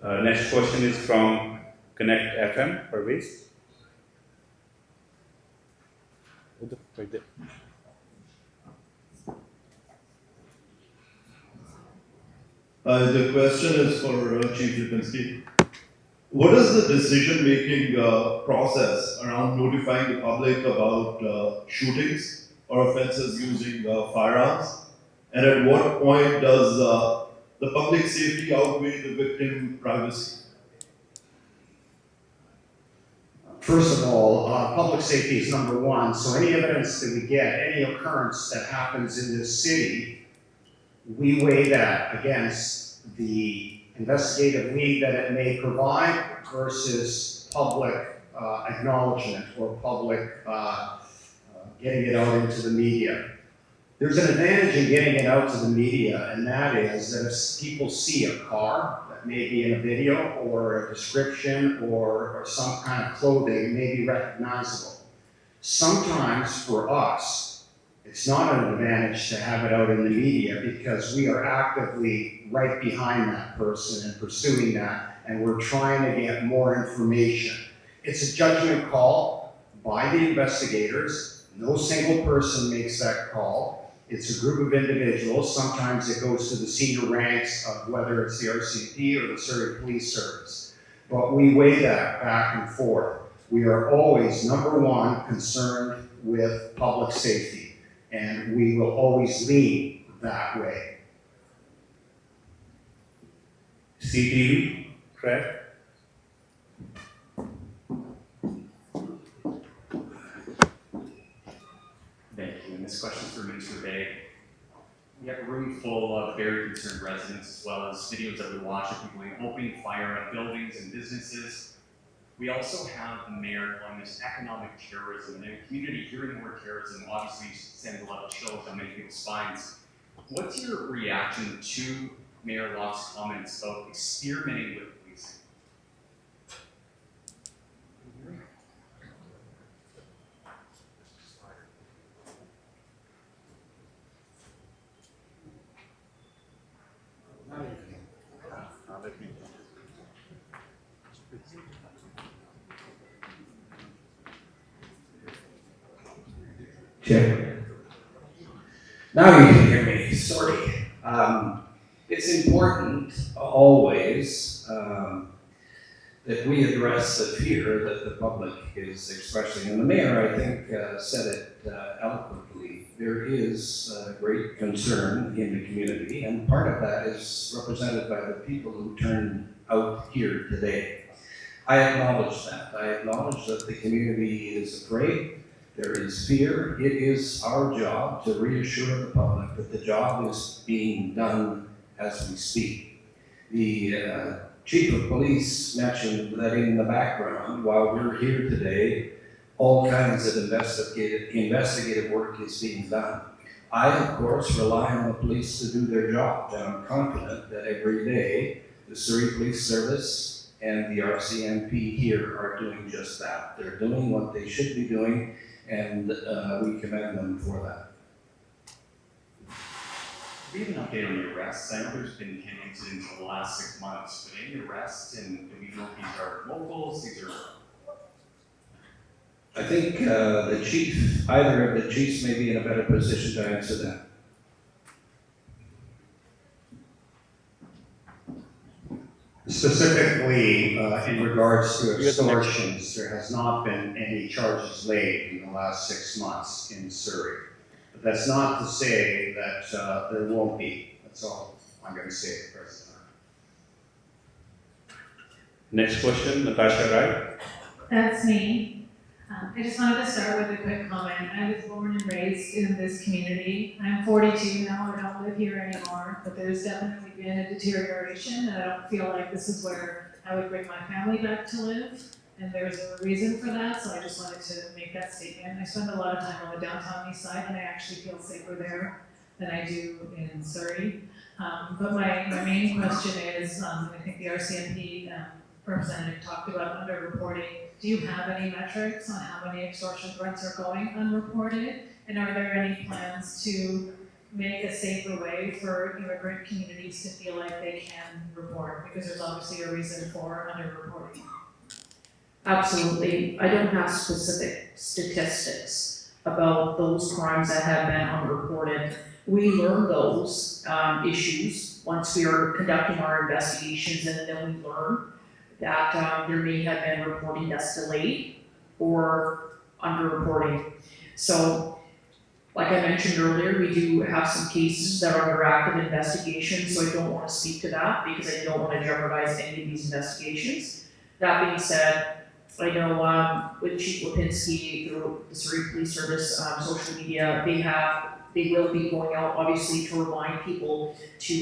Next question is from Connect FM, Parvez. Right there. The question is for Chief Lipinski. What is the decision-making process around notifying the public about shootings or offences using firearms? And at what point does the public safety outweigh the victim privacy? First of all, public safety is number one. So any evidence that we get, any occurrence that happens in this city, we weigh that against the investigative lead that it may provide versus public acknowledgement or public getting it out into the media. There's an advantage in getting it out to the media, and that is that if people see a car that may be in a video or a description or some kind of clothing may be recognizable. Sometimes for us, it's not an advantage to have it out in the media because we are actively right behind that person and pursuing that, and we're trying to get more information. It's a judgment call by the investigators. No single person makes that call. It's a group of individuals. Sometimes it goes to the senior ranks of whether it's the RCMP or the Surrey Police Service. But we weigh that back and forth. We are always, number one, concerned with public safety, and we will always lean that way. CTV, Craig. Thank you. And this question is for Minister Bay. We have a room full of very concerned residents, as well as videos that we watch of people opening fire at buildings and businesses. We also have the mayor on this economic terrorism, and a community hearing the word terrorism obviously sends a lot of chills down many people's spines. What's your reaction to Mayor Locke's comments about experimenting with policing? Check. Now you can hear me, sorry. It's important always that we address the fear that the public is expressing. And the mayor, I think, said it eloquently. There is great concern in the community, and part of that is represented by the people who turned out here today. I acknowledge that. I acknowledge that the community is afraid. There is fear. It is our job to reassure the public that the job is being done as we speak. The chief of police mentioned that in the background, while we're here today, all kinds of investigative work is being done. I, of course, rely on the police to do their job, and I'm confident that every day the Surrey Police Service and the RCMP here are doing just that. They're doing what they should be doing, and we commend them for that. Do we have an update on the arrests? I know there's been 10 incidents in the last 6 months, but any arrests, and do we know if these are locals, these are... I think the chief, either of the chiefs may be in a better position to answer that. Specifically, in regards to extortions, there has not been any charges laid in the last 6 months in Surrey. But that's not to say that there won't be. That's all I'm going to say at the present time. Next question, Natasha Rai. That's me. I just wanted to start with a quick comment. I was born and raised in this community. I'm 42 now, I don't live here anymore, but there's definitely been a deterioration, and I don't feel like this is where I would bring my family back to live. And there's a reason for that, so I just wanted to make that statement. I spend a lot of time on the downtown east side, and I actually feel safer there than I do in Surrey. But my main question is, I think the RCMP representative talked about underreporting. Do you have any metrics on how many extortion threats are going unreported? And are there any plans to make a safer way for immigrant communities to feel like they can report? Because there's obviously a reason for underreporting. Absolutely. I don't have specific statistics about those crimes that have been unreported. We learn those issues once we are conducting our investigations, and then we learn that there may have been reporting that's delayed or underreporting. So, like I mentioned earlier, we do have some cases that are under active investigation, so I don't want to speak to that because I don't want to jeopardize any of these investigations. That being said, I know with Chief Lipinski through the Surrey Police Service social media, they will be going out obviously to remind people to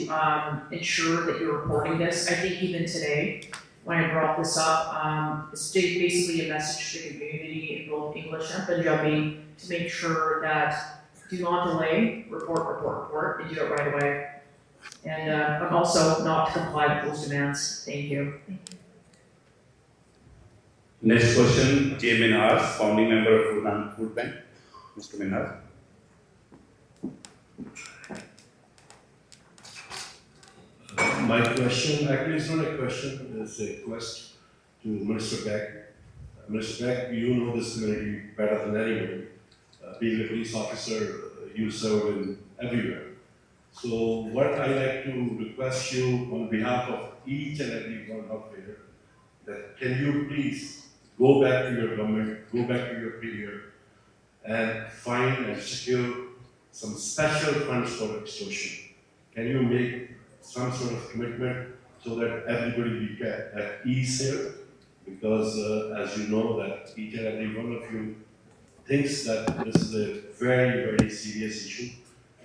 ensure that you're reporting this. I think even today, when I brought this up, it's basically a message to the community in both English and Punjabi to make sure that do not delay, report, and do it right away. And also not to comply with those demands. Thank you. Next question, J. Minhar, founding member of Food Bank. Mr. Minhar. My question, actually it's not a question, it's a request to Minister Beck. Minister Beck, you know this community better than anyone. Being a police officer, you serve in everywhere. So what I like to request you on behalf of each and every one of you, that can you please go back to your government, go back to your premier, and find and secure some special funds for extortion. Can you make some sort of commitment so that everybody will get at ease here? Because as you know that each and every one of you thinks that this is a very, very serious issue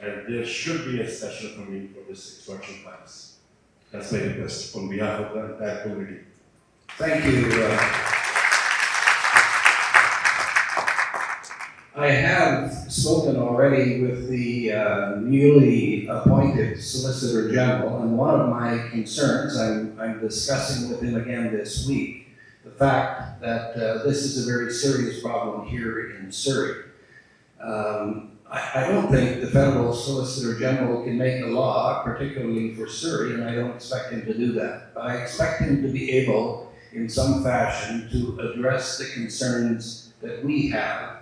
and there should be a special funding for this extortion crimes. That's my request on behalf of the entire community. Thank you. I have spoken already with the newly appointed Solicitor General, and one of my concerns, I'm discussing with him again this week, the fact that this is a very serious problem here in Surrey. I don't think the Federal Solicitor General can make a law, particularly for Surrey, and I don't expect him to do that. But I expect him to be able, in some fashion, to address the concerns that we have,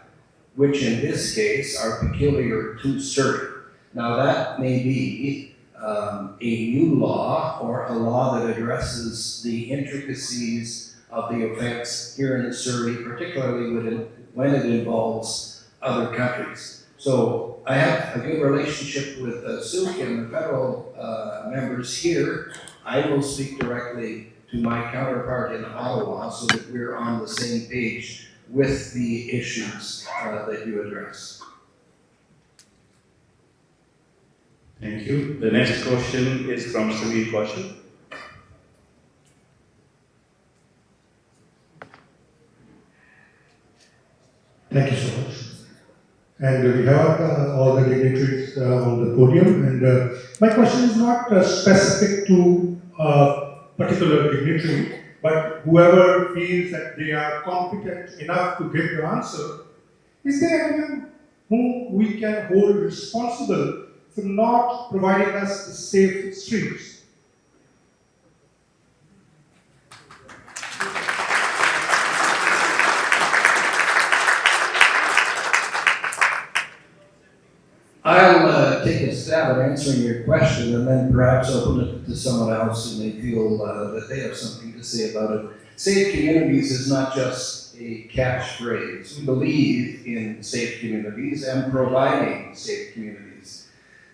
which in this case are peculiar to Surrey. Now that may be a new law or a law that addresses the intricacies of the offense here in Surrey, particularly when it involves other countries. So I have a good relationship with Suk and the federal members here. I will speak directly to my counterpart in Ottawa so that we're on the same page with the issues that you address. Thank you. The next question is from Sunil Kaushal. Thank you so much. And we have all the dignitaries on the podium. And my question is not specific to a particular dignitary, but whoever feels that they are competent enough to give the answer. Is there anyone whom we can hold responsible for not providing us the safe streets? I'll take a stab at answering your question and then perhaps open it to someone else who may feel that they have something to say about it. Safe communities is not just a catchphrase. We believe in safe communities and providing safe communities.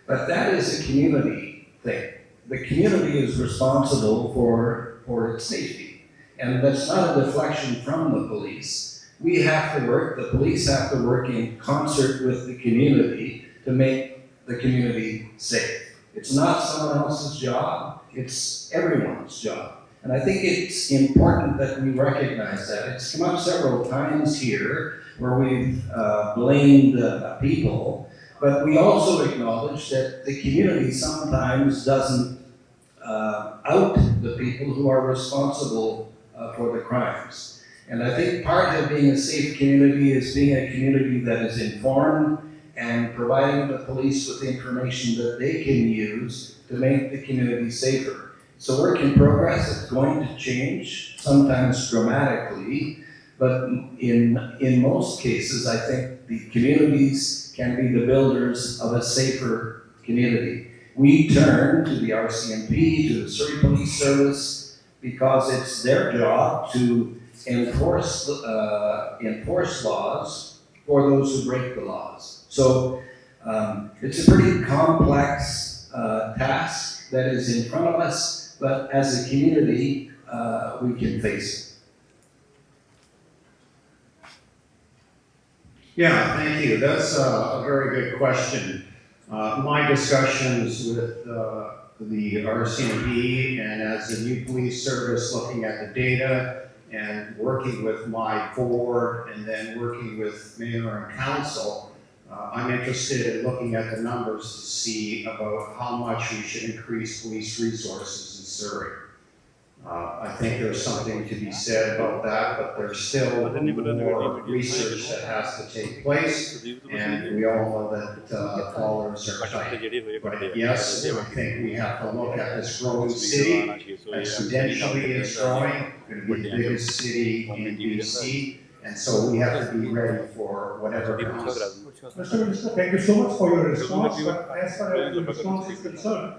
But that is a community thing. The community is responsible for its safety. And that's not a deflection from the police. We have to work, the police have to work in concert with the community to make the community safe. It's not someone else's job, it's everyone's job. And I think it's important that we recognize that. It's come up several times here where we've blamed people, but we also acknowledge that the community sometimes doesn't out the people who are responsible for the crimes. And I think part of being a safe community is being a community that is informed and providing the police with information that they can use to make the community safer. It's a work in progress. It's going to change, sometimes dramatically, but in most cases, I think the communities can be the builders of a safer community. We turn to the RCMP, to the Surrey Police Service, because it's their job to enforce laws for those who break the laws. So it's a pretty complex task that is in front of us, but as a community, we can face it. Yeah, thank you. That's a very good question. My discussions with the RCMP and as a new police service looking at the data and working with my board and then working with mayor and council, I'm interested in looking at the numbers to see about how much we should increase police resources in Surrey. I think there's something to be said about that, but there's still more research that has to take place, and we all know that dollars are tight. But yes, I think we have to look at this growing city. Exponentially it's growing, going to be the biggest city in BC, and so we have to be ready for whatever comes. Mr. Minister, thank you so much for your response, but as far as the response is concerned,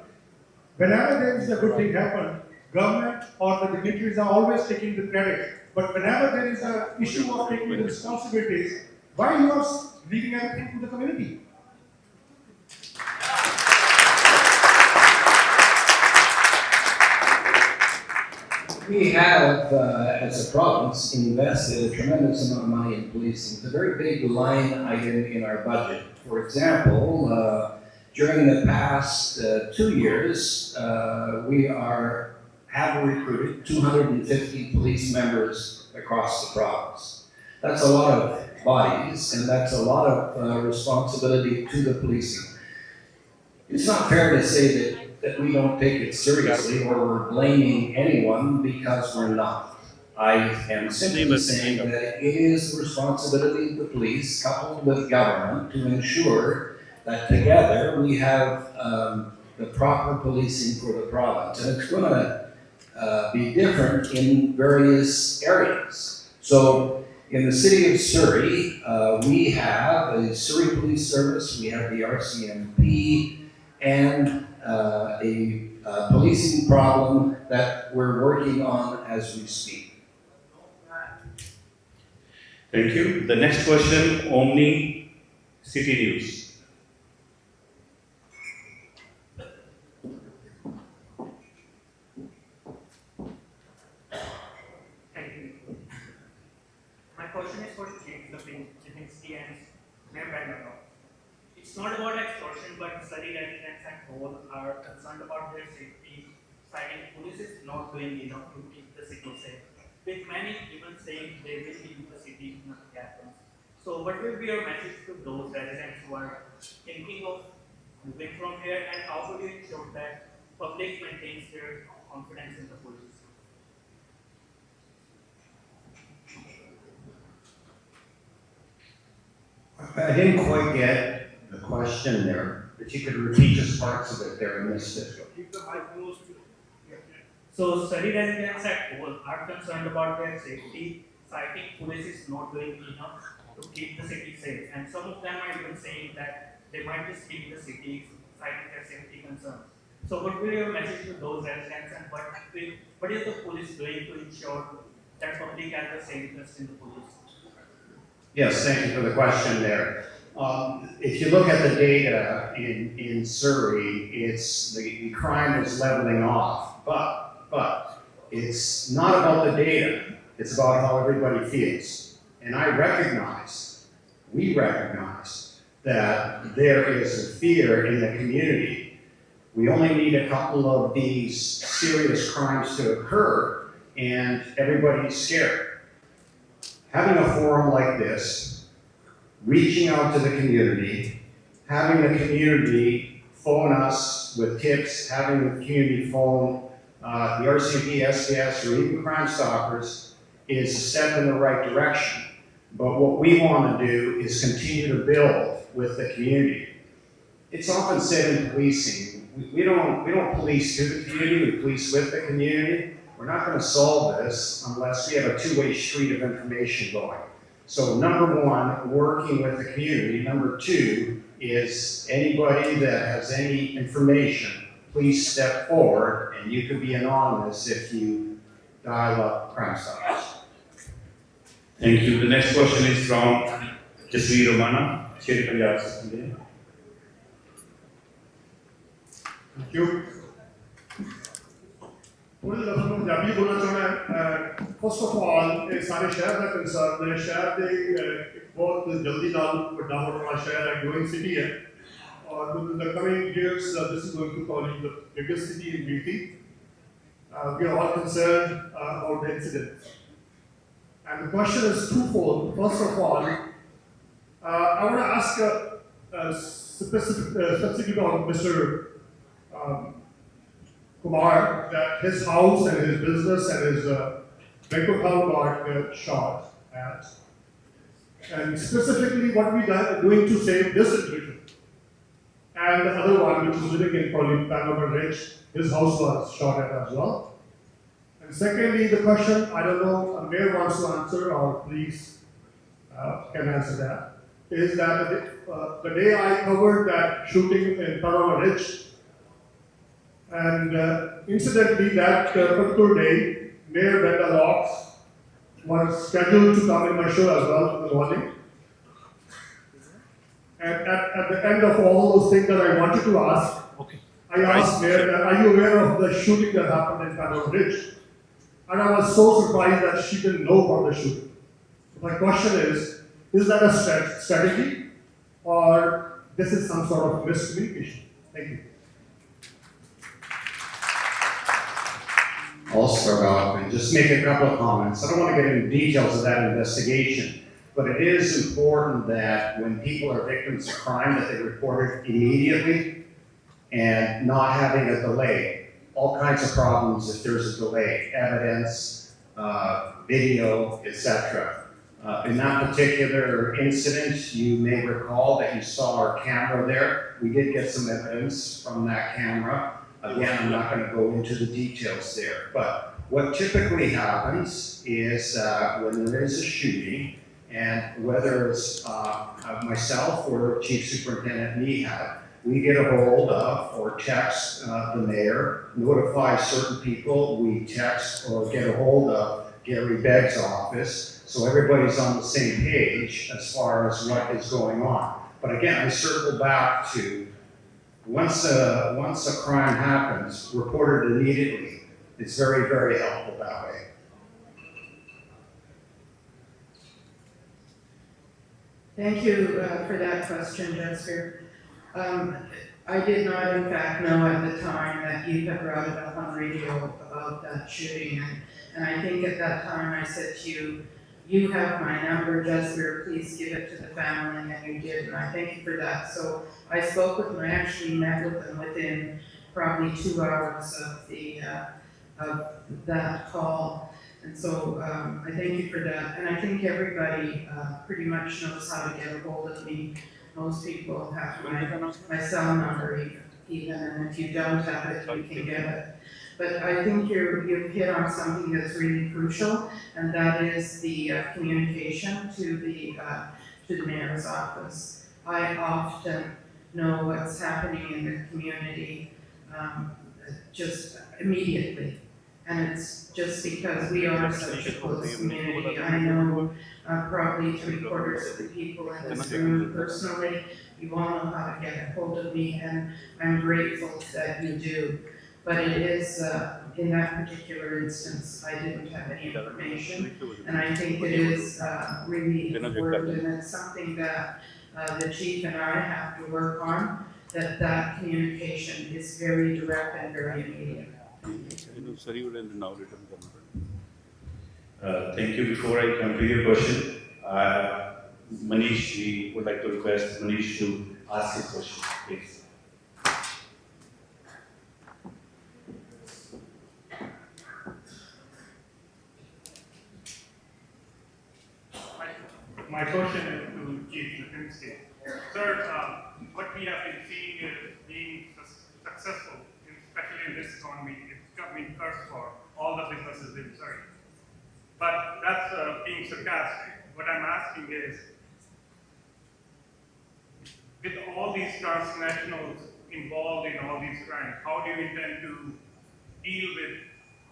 whenever there is a good thing happen, government or the dignitaries are always taking the credit. But whenever there is an issue of taking the responsibilities, why you are leaving everything to the community? We have, as a province, invested a tremendous amount of money in policing. It's a very big line item in our budget. For example, during the past 2 years, we have recruited 250 police members across the province. That's a lot of bodies, and that's a lot of responsibility to the policing. It's not fair to say that we don't take it seriously or we're blaming anyone, because we're not. I am simply saying that it is the responsibility of the police coupled with government to ensure that together we have the proper policing for the province. And it's going to be different in various areas. So in the city of Surrey, we have a Surrey Police Service, we have the RCMP, and a policing problem that we're working on as we speak. Thank you. The next question, Omni City News. Thank you. My question is for Chief Lipinski and Mayor Bagnono. It's not about extortion, but Surrey residents and whole are concerned about their safety, citing police is not doing enough to keep the city safe, with many even saying they will leave the city if nothing happens. So what will be your message to those residents who are thinking of moving from here, and how would you ensure that public maintains their confidence in the police? I didn't quite get the question there, but you could repeat just parts of it there and missed it. Keep the mic close to. So Surrey residents at whole are concerned about their safety, citing police is not doing enough to keep the city safe, and some of them are even saying that they might just leave the city, citing their safety concerns. So what will be your message to those residents, and what is the police doing to ensure that public has the same interest in the police? Yes, thank you for the question there. If you look at the data in Surrey, it's the crime is leveling off, but it's not about the data, it's about how everybody feels. And we recognize that there is a fear in the community. We only need a couple of these serious crimes to occur and everybody's scared. Having a forum like this, reaching out to the community, having the community phone us with tips, having the community phone the RCMP, SBS, or even Crime Stoppers is a step in the right direction. But what we want to do is continue to build with the community. It's often said in policing, we don't police to the community, we police with the community. We're not going to solve this unless we have a two-way street of information going. So number one, working with the community. Number two is anybody that has any information, please step forward, and you can be anonymous if you dial up Crime Stoppers. Thank you. The next question is from Jasveer Romana, Sherry Punjab से सुनिए. Thank you. थोड़ी दफा मैं पंजाबी बोलना चाहना है. First of all, ये सारे शहर का कंसर्न है. शहर के बहुत जल्दी नाल बड़ा होने वाला शहर है, growing city है. और within the coming years, this is going to probably the biggest city in BT. We are all concerned about the incident. And the question is twofold. First of all, I want to ask specifically about Mr. Kumar, that his house and his business and his bank account got shot at. And specifically what we are doing to save this individual. And the other one, which is living in probably Panover Ridge, his house was shot at as well. And secondly, the question, I don't know, a mayor wants to answer, or please can answer that, is that the day I covered that shooting in Panover Ridge, and incidentally that particular day, Mayor Brenda Locks was scheduled to come in my show as well in the morning. And at the end of all those things that I wanted to ask, I asked Mayor, are you aware of the shooting that happened in Panover Ridge? And I was so surprised that she didn't know about the shooting. So my question is that a strategy, or this is some sort of miscommunication? Thank you. I'll start off and just make a couple of comments. I don't want to get into details of that investigation, but it is important that when people are victims of crime that they report it immediately and not having a delay. All kinds of problems if there's a delay, evidence, video, etc. In that particular incident, you may recall that you saw our camera there. We did get some evidence from that camera. Again, I'm not going to go into the details there, but what typically happens is when there is a shooting, and whether it's myself or Chief Superintendent Mihab, we get a hold of or text the mayor, notify certain people, we text or get a hold of Gary Begg's office, so everybody's on the same page as far as what is going on. But again, I circle back to once a crime happens, report it immediately. It's very, very helpful that way. Thank you for that question, Jasper. I did not in fact know at the time that you had brought it up on radio about that shooting, and I think at that time I said to you, you have my number, Jessica, please give it to the family, and you did, and I thank you for that. So I spoke with them, I actually met with them within probably 2 hours of that call. And so I thank you for that. And I think everybody pretty much knows how to get a hold of me. Most people have my cell number even, and if you don't have it, you can get it. But I think you've hit on something that's really crucial, and that is the communication to the mayor's office. I often know what's happening in the community just immediately. And it's just because we are such a close community. I know probably 3/4 of the people in this room personally. You all know how to get a hold of me, and I'm grateful that you do. But it is, in that particular instance, I didn't have any information, and I think it is really important, and it's something that the chief and I have to work on, that communication is very direct and very immediate. Thank you. Before I come to your question, Manish, we would like to request Manish to ask his question, please. My question is to Chief Lipinsky. Sir, what we have been seeing is being successful, especially in this economy, it's being cursed for all the businesses in Surrey. But that's being sarcastic. What I'm asking is, with all these transnationals involved in all these crimes, how do you intend to deal with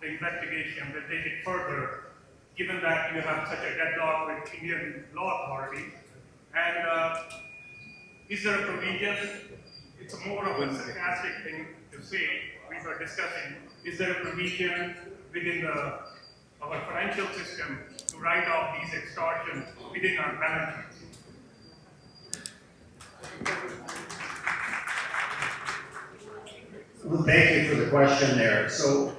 the investigation, to take it further, given that you have such a deadlock with Indian law authorities? And is there a provision? It's more of a sarcastic thing to say, we were discussing, is there a provision within our financial system to write off these extortions within our balance sheets? Well, thank you for the question there. So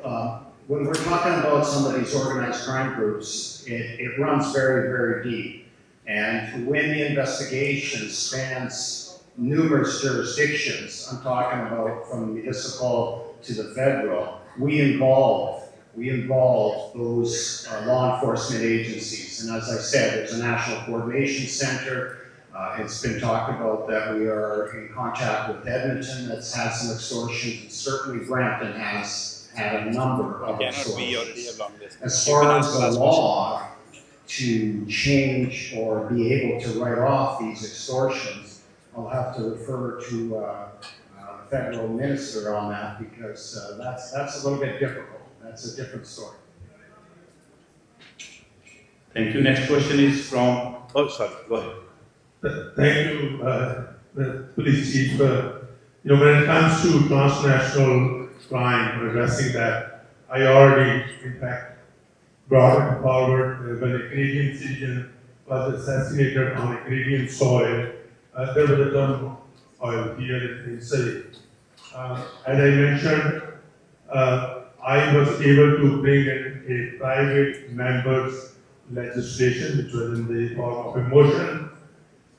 when we're talking about some of these organized crime groups, it runs very, very deep. And when the investigation spans numerous jurisdictions, I'm talking about from municipal to the federal, we involve those law enforcement agencies. And as I said, there's a national coordination center. It's been talked about that we are in contact with Edmonton that's had some extortions, and certainly Brampton has had a number of extortions. As far as the law to change or be able to write off these extortions, I'll have to refer to a federal minister on that, because that's a little bit difficult. That's a different story. Thank you. Next question is from, oh, sorry, go ahead. Thank you, Police Chief. When it comes to transnational crime, addressing that, I already, in fact, brought it forward when a Canadian citizen was assassinated on a Canadian soil. There was a turmoil here in Surrey. As I mentioned, I was able to bring in a private member's legislation, which was in the form of a motion,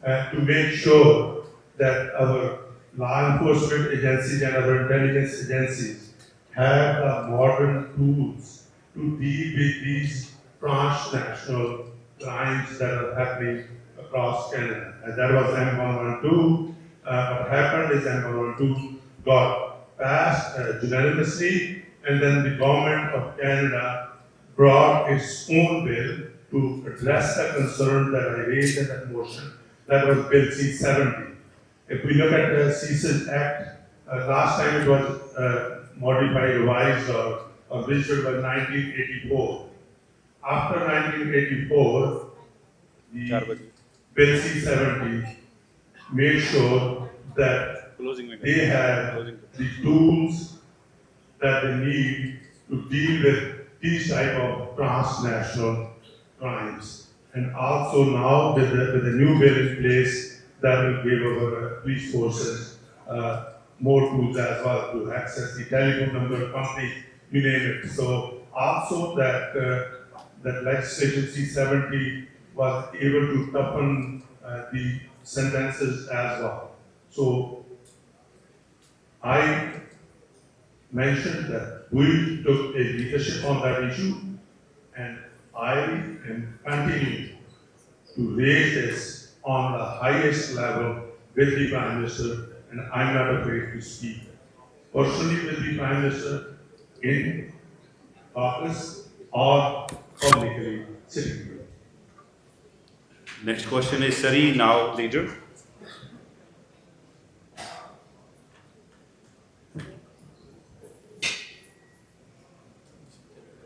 to make sure that our law enforcement agencies and our intelligence agencies have modern tools to deal with these transnational crimes that are happening across Canada. And that was M112. What happened is M112 got passed unanimously, and then the government of Canada brought its own bill to address the concern that I raised in that motion. That was Bill C-70. If we look at the CSIS Act, last time it was modified, revised, or registered was 1984. After 1984, the Bill C-70 made sure that they have the tools that they need to deal with these type of transnational crimes. And also now with the new bill in place, that will give our police forces more tools as well to access the telephone number, company, you name it. So also that that legislation C-70 was able to toughen the sentences as well. So I mentioned that we took a leadership on that issue, and I am continuing to raise this on the highest level with the Prime Minister, and I'm not afraid to speak personally with the Prime Minister in office or publicly sitting here. Next question is Surrey, now leader.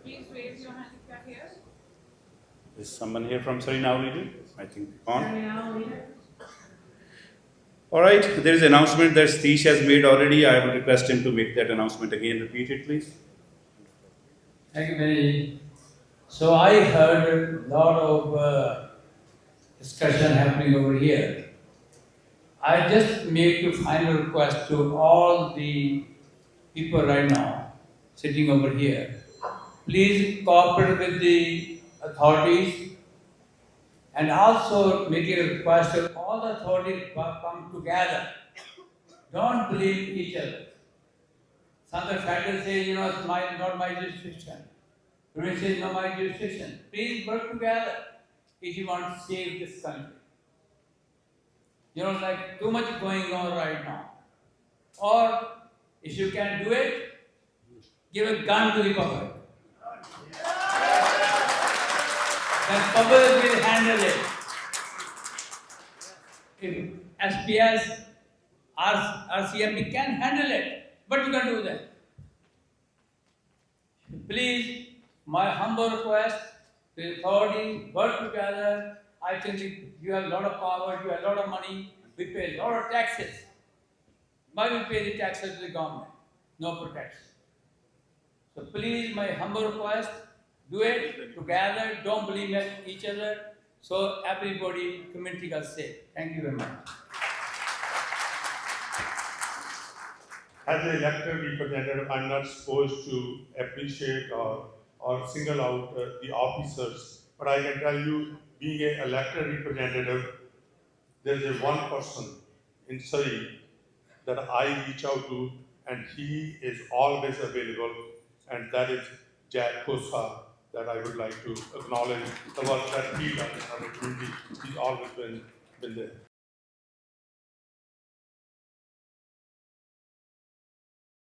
Please raise your hand if you're here. Is someone here from Surrey, now leader? I think on. Sorry, now, leader. All right, there is an announcement that Satish has made already. I will request him to make that announcement again. Repeat it, please. Thank you, Benny. So I heard a lot of discussion happening over here. I just make a final request to all the people right now sitting over here. Please cooperate with the authorities, and also make a request that all the authorities come together. Don't believe each other. Some of the federal say, it's not my jurisdiction. Provincial is not my jurisdiction. Please work together if you want to save this country. Like too much going on right now. Or if you can do it, give a gun to the public. Then public will handle it. If SPS, RCMP can handle it, but you can do that. Please, my humble request, the authorities work together. I think you have a lot of power, you have a lot of money, we pay a lot of taxes. Why we pay the taxes to the government? No protection. So please, my humble request, do it together, don't believe each other, so everybody, community got safe. Thank you very much. As an elected representative, I'm not supposed to appreciate or single out the officers, but I can tell you, being an elected representative, there is one person in Surrey that I reach out to, and he is always available, and that is Jack Kosa, that I would like to acknowledge the work that he does in our community. He's always been there.